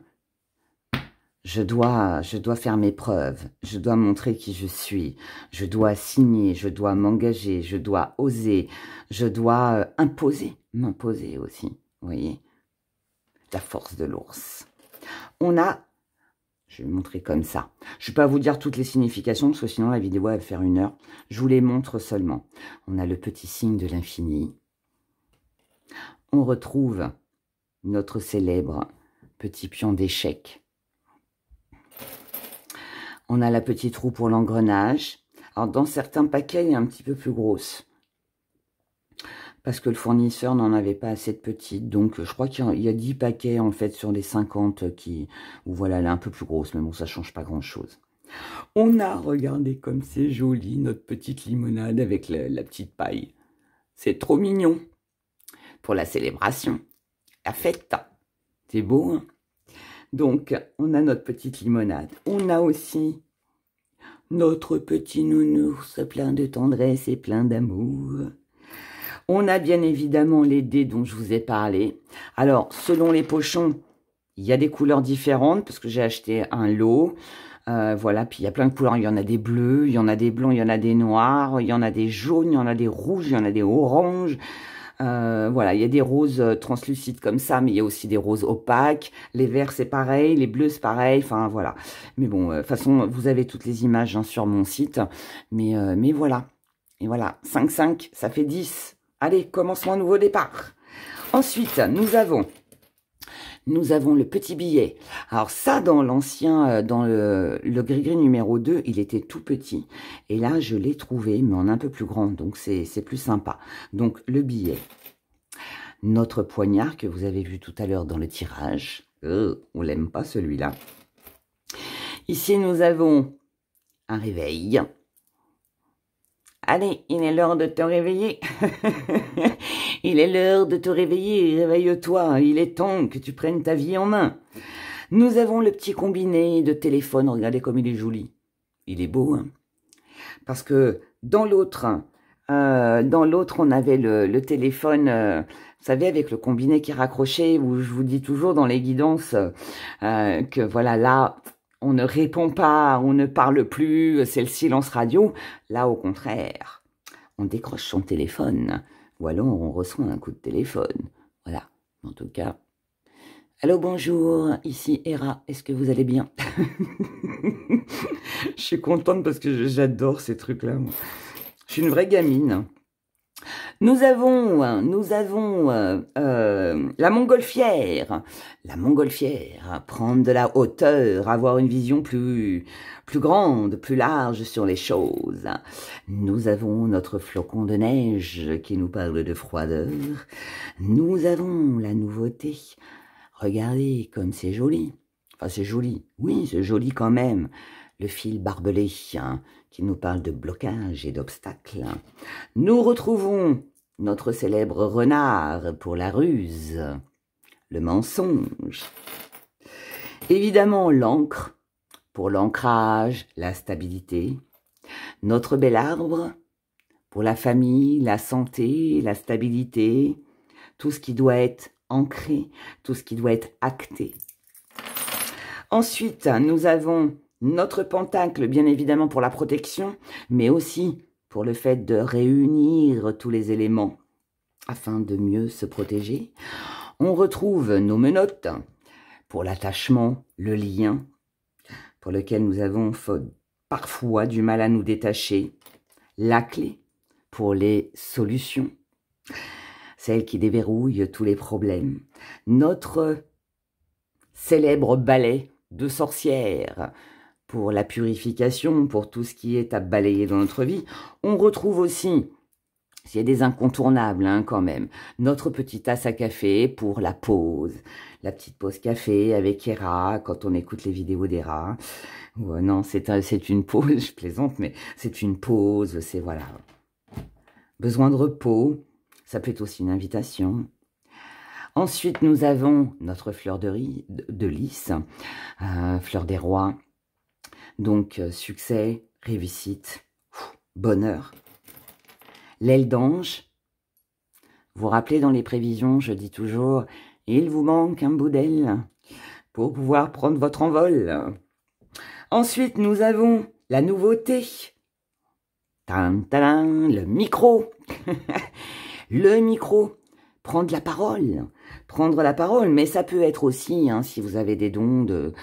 je dois faire mes preuves, je dois montrer qui je suis, je dois signer, je dois m'engager, je dois oser, je dois m'imposer aussi, vous voyez, la force de l'ours. On a, je vais vous montrer comme ça, je ne vais pas vous dire toutes les significations, parce que sinon la vidéo va faire 1 heure, je vous les montre seulement. On a le petit signe de l'infini, on retrouve notre célèbre petit pion d'échec. On a la petite roue pour l'engrenage. Alors, dans certains paquets, elle est un petit peu plus grosse. Parce que le fournisseur n'en avait pas assez de petites. Donc, je crois qu'il y a 10 paquets, en fait, sur les 50 où voilà, elle est un peu plus grosse. Mais bon, ça change pas grand-chose. On a, regardez comme c'est joli, notre petite limonade avec la petite paille. C'est trop mignon. Pour la célébration, la fête. C'est beau, hein? Donc, on a notre petite limonade. On a aussi notre petit nounours plein de tendresse et plein d'amour. On a bien évidemment les dés dont je vous ai parlé. Alors, selon les pochons, il y a des couleurs différentes parce que j'ai acheté un lot. Voilà, puis il y a plein de couleurs. Il y en a des bleus, il y en a des blancs, il y en a des noirs, il y en a des jaunes, il y en a des rouges, il y en a des oranges. Voilà, il y a des roses translucides comme ça, mais il y a aussi des roses opaques. Les verts, c'est pareil. Les bleus, c'est pareil. Enfin, voilà. Mais bon, de toute façon, vous avez toutes les images hein, sur mon site. Mais voilà. Et voilà, 5, ça fait 10. Allez, commençons un nouveau départ. Ensuite, nous avons le petit billet. Alors ça, dans l'ancien, dans le gris-gris numéro 2, il était tout petit. Et là, je l'ai trouvé, mais en un peu plus grand. Donc, c'est plus sympa. Donc, le billet. Notre poignard que vous avez vu tout à l'heure dans le tirage. On l'aime pas, celui-là. Ici, nous avons un réveil. Allez, il est l'heure de te réveiller. Il est l'heure de te réveiller. Réveille-toi. Il est temps que tu prennes ta vie en main. Nous avons le petit combiné de téléphone. Regardez comme il est joli. Il est beau, hein? Parce que dans l'autre, on avait le téléphone, vous savez, avec le combiné qui est raccroché, où je vous dis toujours dans les guidances que voilà, là, on ne répond pas, on ne parle plus, c'est le silence radio. Là, au contraire, on décroche son téléphone, ou alors on reçoit un coup de téléphone. Voilà, en tout cas. Allô, bonjour, ici Hera, est-ce que vous allez bien? Je suis contente parce que j'adore ces trucs-là. Je suis une vraie gamine. Nous avons la montgolfière. La montgolfière, prendre de la hauteur, avoir une vision plus grande, plus large sur les choses. Nous avons notre flocon de neige qui nous parle de froideur. Nous avons la nouveauté. Regardez comme c'est joli. Enfin, c'est joli. Oui, c'est joli quand même. Le fil barbelé hein, qui nous parle de blocage et d'obstacles. Nous retrouvons notre célèbre renard pour la ruse, le mensonge. Évidemment, l'encre pour l'ancrage, la stabilité. Notre bel arbre pour la famille, la santé, la stabilité. Tout ce qui doit être ancré, tout ce qui doit être acté. Ensuite, nous avons notre pentacle, bien évidemment, pour la protection, mais aussi pour le fait de réunir tous les éléments afin de mieux se protéger. On retrouve nos menottes pour l'attachement, le lien, pour lequel nous avons parfois du mal à nous détacher. La clé pour les solutions, celle qui déverrouille tous les problèmes. Notre célèbre balai de sorcière, pour la purification, pour tout ce qui est à balayer dans notre vie. On retrouve aussi, s'il y a des incontournables hein, quand même, notre petite tasse à café pour la pause. La petite pause café avec Hera, quand on écoute les vidéos d'Hera. Non, c'est une pause, je plaisante, mais c'est une pause, c'est voilà. Besoin de repos, ça peut être aussi une invitation. Ensuite, nous avons notre fleur de lys, fleur des rois. Donc, succès, réussite, bonheur. L'aile d'ange. Vous vous rappelez dans les prévisions, je dis toujours, il vous manque un bout d'aile pour pouvoir prendre votre envol. Ensuite, nous avons la nouveauté. Tadam, le micro. Le micro. Prendre la parole. Prendre la parole, mais ça peut être aussi, hein, si vous avez des dons de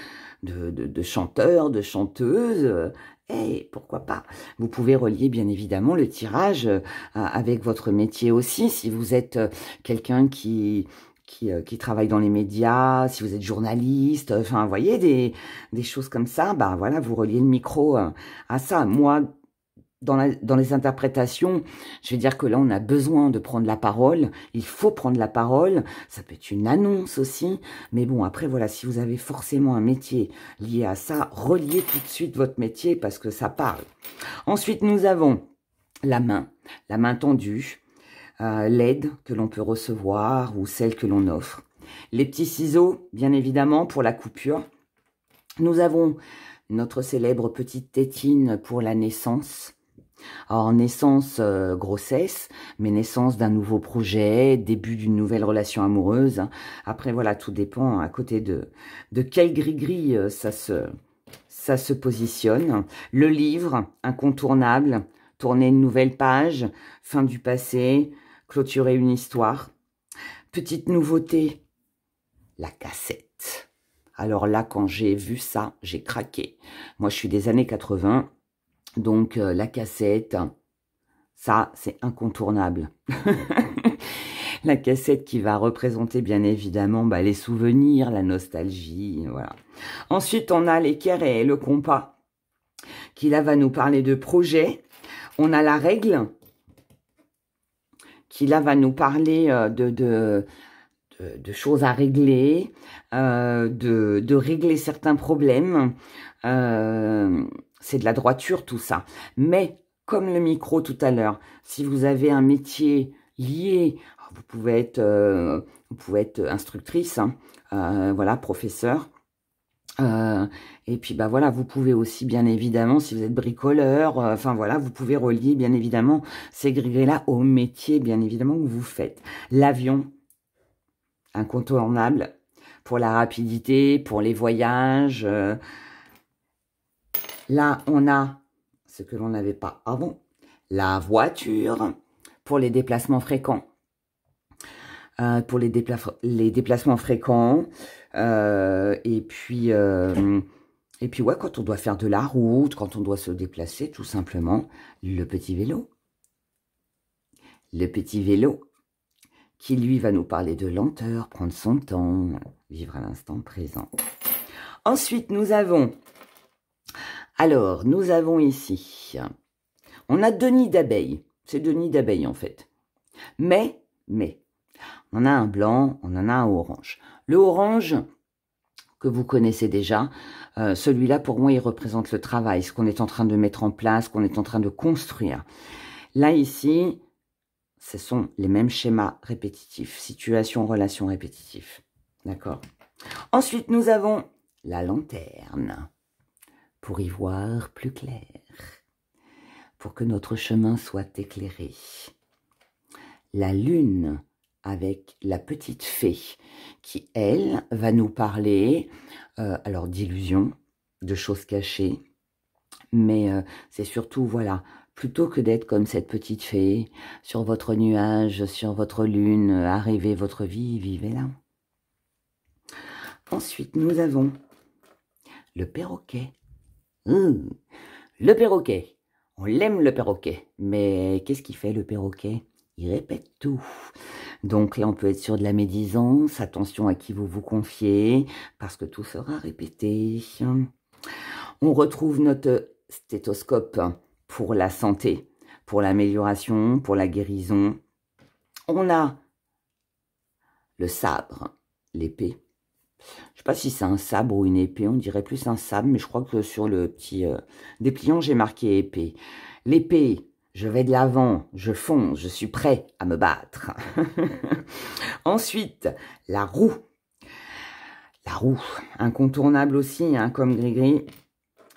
chanteurs, de chanteuses, Et pourquoi pas? Vous pouvez relier bien évidemment le tirage avec votre métier aussi. Si vous êtes quelqu'un qui travaille dans les médias, si vous êtes journaliste, enfin, vous voyez, des choses comme ça, bah voilà, vous reliez le micro à ça. Moi, dans les interprétations, je vais dire que là, on a besoin de prendre la parole. Il faut prendre la parole. Ça peut être une annonce aussi. Mais bon, après, voilà, si vous avez forcément un métier lié à ça, reliez tout de suite votre métier parce que ça parle. Ensuite, nous avons la main tendue, l'aide que l'on peut recevoir ou celle que l'on offre. Les petits ciseaux, bien évidemment, pour la coupure. Nous avons notre célèbre petite tétine pour la naissance. Alors, naissance, grossesse, mais naissance d'un nouveau projet, début d'une nouvelle relation amoureuse. Après, voilà, tout dépend à côté de quel gris-gris ça se positionne. Le livre, incontournable, tourner une nouvelle page, fin du passé, clôturer une histoire. Petite nouveauté, la cassette. Alors là, quand j'ai vu ça, j'ai craqué. Moi, je suis des années 80. Donc, la cassette, ça, c'est incontournable. La cassette qui va représenter, bien évidemment, bah, les souvenirs, la nostalgie, voilà. Ensuite, on a l'équerre et le compas, qui là va nous parler de projets. On a la règle, qui là va nous parler de choses à régler, de régler certains problèmes. C'est de la droiture tout ça. Mais comme le micro tout à l'heure, si vous avez un métier lié, vous pouvez être instructrice, hein, voilà, professeur. Et puis bah voilà, vous pouvez aussi bien évidemment, si vous êtes bricoleur, enfin voilà, vous pouvez relier bien évidemment ces gris-gris-là au métier bien évidemment que vous faites. L'avion, incontournable pour la rapidité, pour les voyages. Là, on a ce que l'on n'avait pas avant, la voiture pour les déplacements fréquents. Pour les déplacements fréquents. Et puis ouais, quand on doit faire de la route, quand on doit se déplacer, tout simplement, le petit vélo. Le petit vélo qui, lui, va nous parler de lenteur, prendre son temps, vivre à l'instant présent. Ensuite, nous avons ici, on a deux nids d'abeilles. C'est deux nids d'abeilles, en fait. Mais, on en a un blanc, on en a un orange. Le orange, que vous connaissez déjà, celui-là, pour moi, il représente le travail, ce qu'on est en train de mettre en place, ce qu'on est en train de construire. Là, ici, ce sont les mêmes schémas répétitifs, situation, relation répétitif. D'accord? Ensuite, nous avons la lanterne, pour y voir plus clair, pour que notre chemin soit éclairé. La lune, avec la petite fée, qui, elle, va nous parler alors d'illusions, de choses cachées, mais c'est surtout, voilà, plutôt que d'être comme cette petite fée, sur votre nuage, sur votre lune, arrivez votre vie, vivez-la. Ensuite, nous avons le perroquet. Le perroquet, on l'aime le perroquet, mais qu'est-ce qu'il fait le perroquet? Il répète tout. Donc là, on peut être sur de la médisance, attention à qui vous vous confiez, parce que tout sera répété. On retrouve notre stéthoscope pour la santé, pour l'amélioration, pour la guérison. On a le sabre, l'épée. Je ne sais pas si c'est un sabre ou une épée, on dirait plus un sabre, mais je crois que sur le petit dépliant, j'ai marqué épée. L'épée, je vais de l'avant, je fonce, je suis prêt à me battre. Ensuite, la roue. La roue, incontournable aussi, hein, comme gris-gris.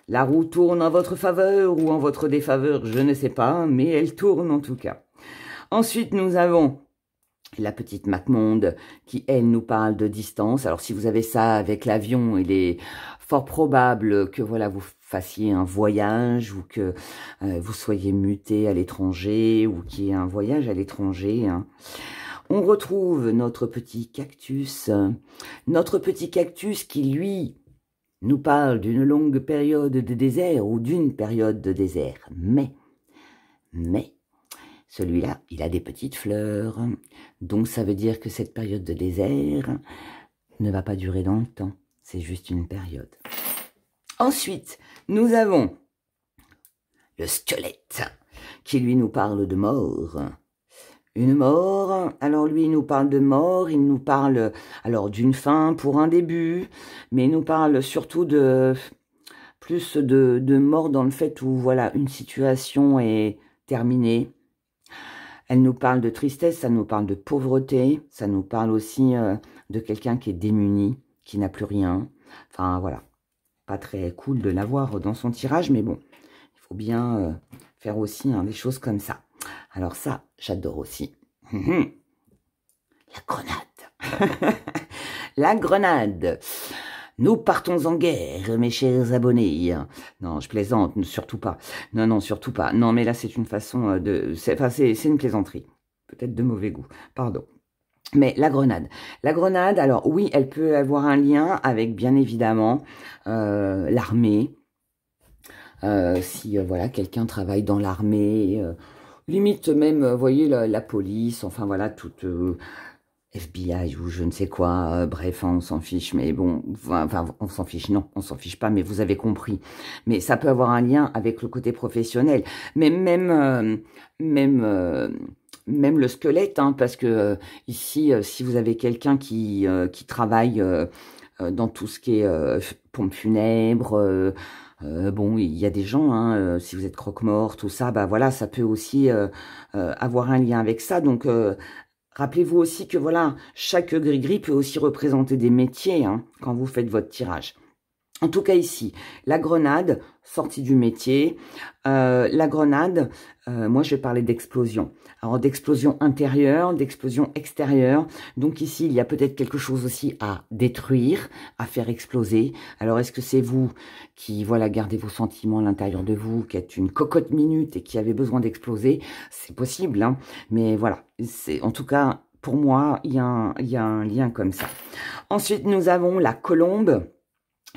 La roue tourne en votre faveur ou en votre défaveur, je ne sais pas, mais elle tourne en tout cas. Ensuite, nous avons la petite MacMonde qui, elle, nous parle de distance. Alors, si vous avez ça avec l'avion, il est fort probable que voilà, vous fassiez un voyage ou que vous soyez muté à l'étranger ou qu'il y ait un voyage à l'étranger. Hein. On retrouve notre petit cactus qui, lui, nous parle d'une longue période de désert ou d'une période de désert. Mais, celui-là, il a des petites fleurs. Donc, ça veut dire que cette période de désert ne va pas durer dans le temps. C'est juste une période. Ensuite, nous avons le squelette, qui lui nous parle de mort. Une mort, alors lui il nous parle de mort, il nous parle alors d'une fin pour un début, mais il nous parle surtout de plus de mort dans le fait où voilà, une situation est terminée. Elle nous parle de tristesse, ça nous parle de pauvreté, ça nous parle aussi de quelqu'un qui est démuni, qui n'a plus rien. Enfin voilà, pas très cool de l'avoir dans son tirage, mais bon, il faut bien faire aussi des choses comme ça. Alors ça, j'adore aussi. La grenade. La grenade. Nous partons en guerre, mes chers abonnés. Non, je plaisante, surtout pas. Non, non, surtout pas. Non, mais là, c'est une façon de... C'est une plaisanterie. Peut-être de mauvais goût. Pardon. Mais la grenade. La grenade, alors oui, elle peut avoir un lien avec, bien évidemment, l'armée. Si, voilà, quelqu'un travaille dans l'armée... limite même, vous voyez, la police, enfin voilà, toute FBI ou je ne sais quoi, bref, on s'en fiche, mais bon, enfin, on s'en fiche, non, on s'en fiche pas, mais vous avez compris. Mais ça peut avoir un lien avec le côté professionnel, mais même le squelette, hein, parce que ici, si vous avez quelqu'un qui travaille dans tout ce qui est pompe funèbre, bon, il y a des gens, hein, si vous êtes croque-mort, tout ça, bah voilà, ça peut aussi avoir un lien avec ça. Donc, rappelez-vous aussi que voilà, chaque gris-gris peut aussi représenter des métiers hein, quand vous faites votre tirage. En tout cas ici, la grenade, sortie du métier. La grenade, moi je vais parler d'explosion. Alors d'explosion intérieure, d'explosion extérieure. Donc ici, il y a peut-être quelque chose aussi à détruire, à faire exploser. Alors est-ce que c'est vous qui, voilà, gardez vos sentiments à l'intérieur de vous, qui êtes une cocotte minute et qui avez besoin d'exploser? C'est possible, hein. Mais voilà, en tout cas, pour moi, il y a un lien comme ça. Ensuite, nous avons la colombe.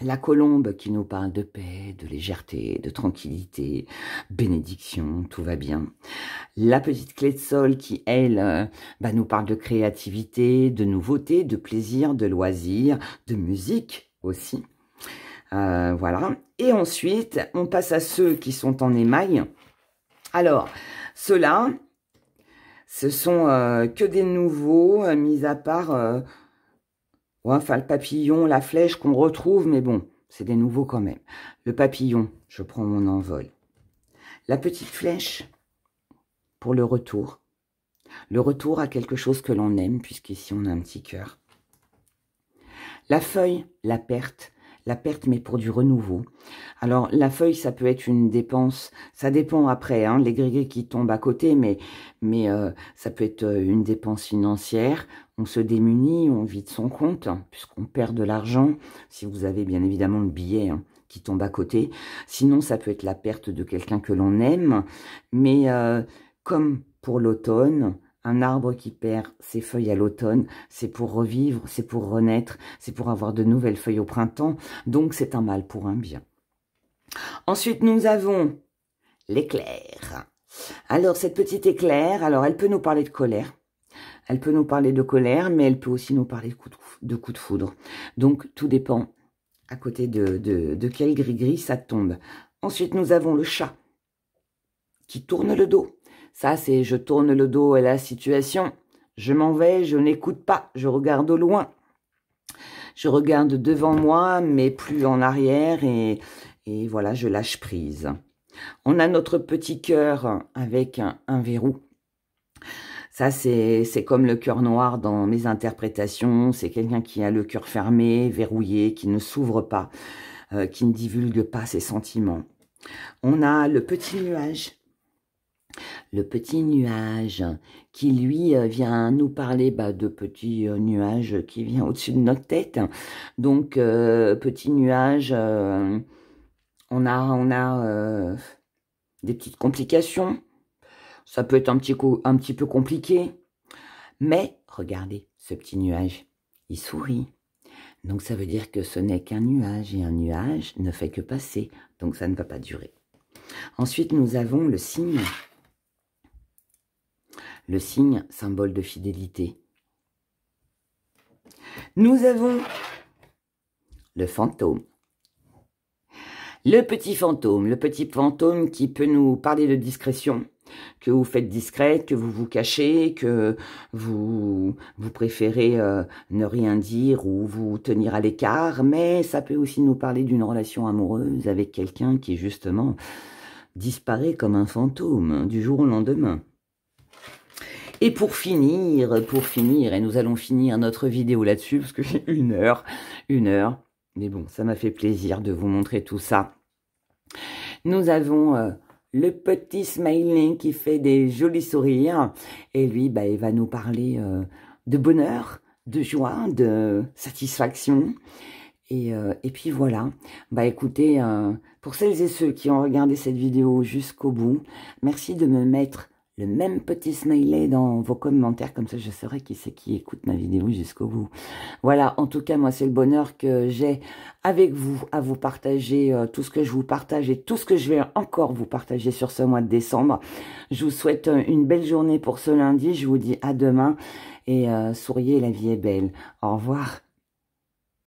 La colombe qui nous parle de paix, de légèreté, de tranquillité, bénédiction, tout va bien. La petite clé de sol qui, elle, nous parle de créativité, de nouveauté, de plaisir, de loisir, de musique aussi. Voilà. Et ensuite, on passe à ceux qui sont en émail. Alors, ceux-là, ce sont que des nouveaux, mis à part... ouais, enfin, le papillon, la flèche qu'on retrouve, mais bon, c'est des nouveaux quand même. Le papillon, je prends mon envol. La petite flèche, pour le retour. Le retour à quelque chose que l'on aime, puisqu'ici on a un petit cœur. La feuille, la perte mais pour du renouveau. Alors, la feuille, ça peut être une dépense, ça dépend après, hein, les gris qui tombent à côté, mais ça peut être une dépense financière. On se démunit, on vide son compte, hein, puisqu'on perd de l'argent, si vous avez bien évidemment le billet hein, qui tombe à côté. Sinon, ça peut être la perte de quelqu'un que l'on aime, mais comme pour l'automne, un arbre qui perd ses feuilles à l'automne, c'est pour revivre, c'est pour renaître, c'est pour avoir de nouvelles feuilles au printemps. Donc, c'est un mal pour un bien. Ensuite, nous avons l'éclair. Alors, cette petite éclair, alors elle peut nous parler de colère. Elle peut nous parler de colère, mais elle peut aussi nous parler de coups de foudre. Donc, tout dépend à côté de quel gris-gris ça tombe. Ensuite, nous avons le chat qui tourne le dos. Ça, c'est je tourne le dos à la situation. Je m'en vais, je n'écoute pas, je regarde au loin. Je regarde devant moi, mais plus en arrière et voilà, je lâche prise. On a notre petit cœur avec un verrou. Ça, c'est comme le cœur noir dans mes interprétations. C'est quelqu'un qui a le cœur fermé, verrouillé, qui ne s'ouvre pas, qui ne divulgue pas ses sentiments. On a le petit nuage. Le petit nuage qui, lui, vient nous parler de petits nuages qui vient au-dessus de notre tête. Donc, petit nuage, on a des petites complications. Ça peut être un petit peu compliqué. Mais, regardez, ce petit nuage, il sourit. Donc ça veut dire que ce n'est qu'un nuage, et un nuage ne fait que passer, donc ça ne va pas durer. Ensuite, nous avons le cygne. Le cygne, symbole de fidélité. Nous avons le fantôme. Le petit fantôme qui peut nous parler de discrétion, que vous faites discrète, que vous vous cachez, que vous préférez ne rien dire ou vous tenir à l'écart, mais ça peut aussi nous parler d'une relation amoureuse avec quelqu'un qui justement disparaît comme un fantôme du jour au lendemain. Et pour finir, et nous allons finir notre vidéo là-dessus, parce que j'ai une heure, mais bon, ça m'a fait plaisir de vous montrer tout ça. Nous avons le petit smiley qui fait des jolis sourires, et lui, bah, il va nous parler de bonheur, de joie, de satisfaction. Et puis voilà, bah écoutez, pour celles et ceux qui ont regardé cette vidéo jusqu'au bout, merci de me mettre le même petit smiley dans vos commentaires, comme ça je saurai qui c'est qui écoute ma vidéo jusqu'au bout. Voilà, en tout cas, moi c'est le bonheur que j'ai avec vous, à vous partager tout ce que je vous partage et tout ce que je vais encore vous partager sur ce mois de décembre. Je vous souhaite une belle journée pour ce lundi, je vous dis à demain et souriez, la vie est belle. Au revoir.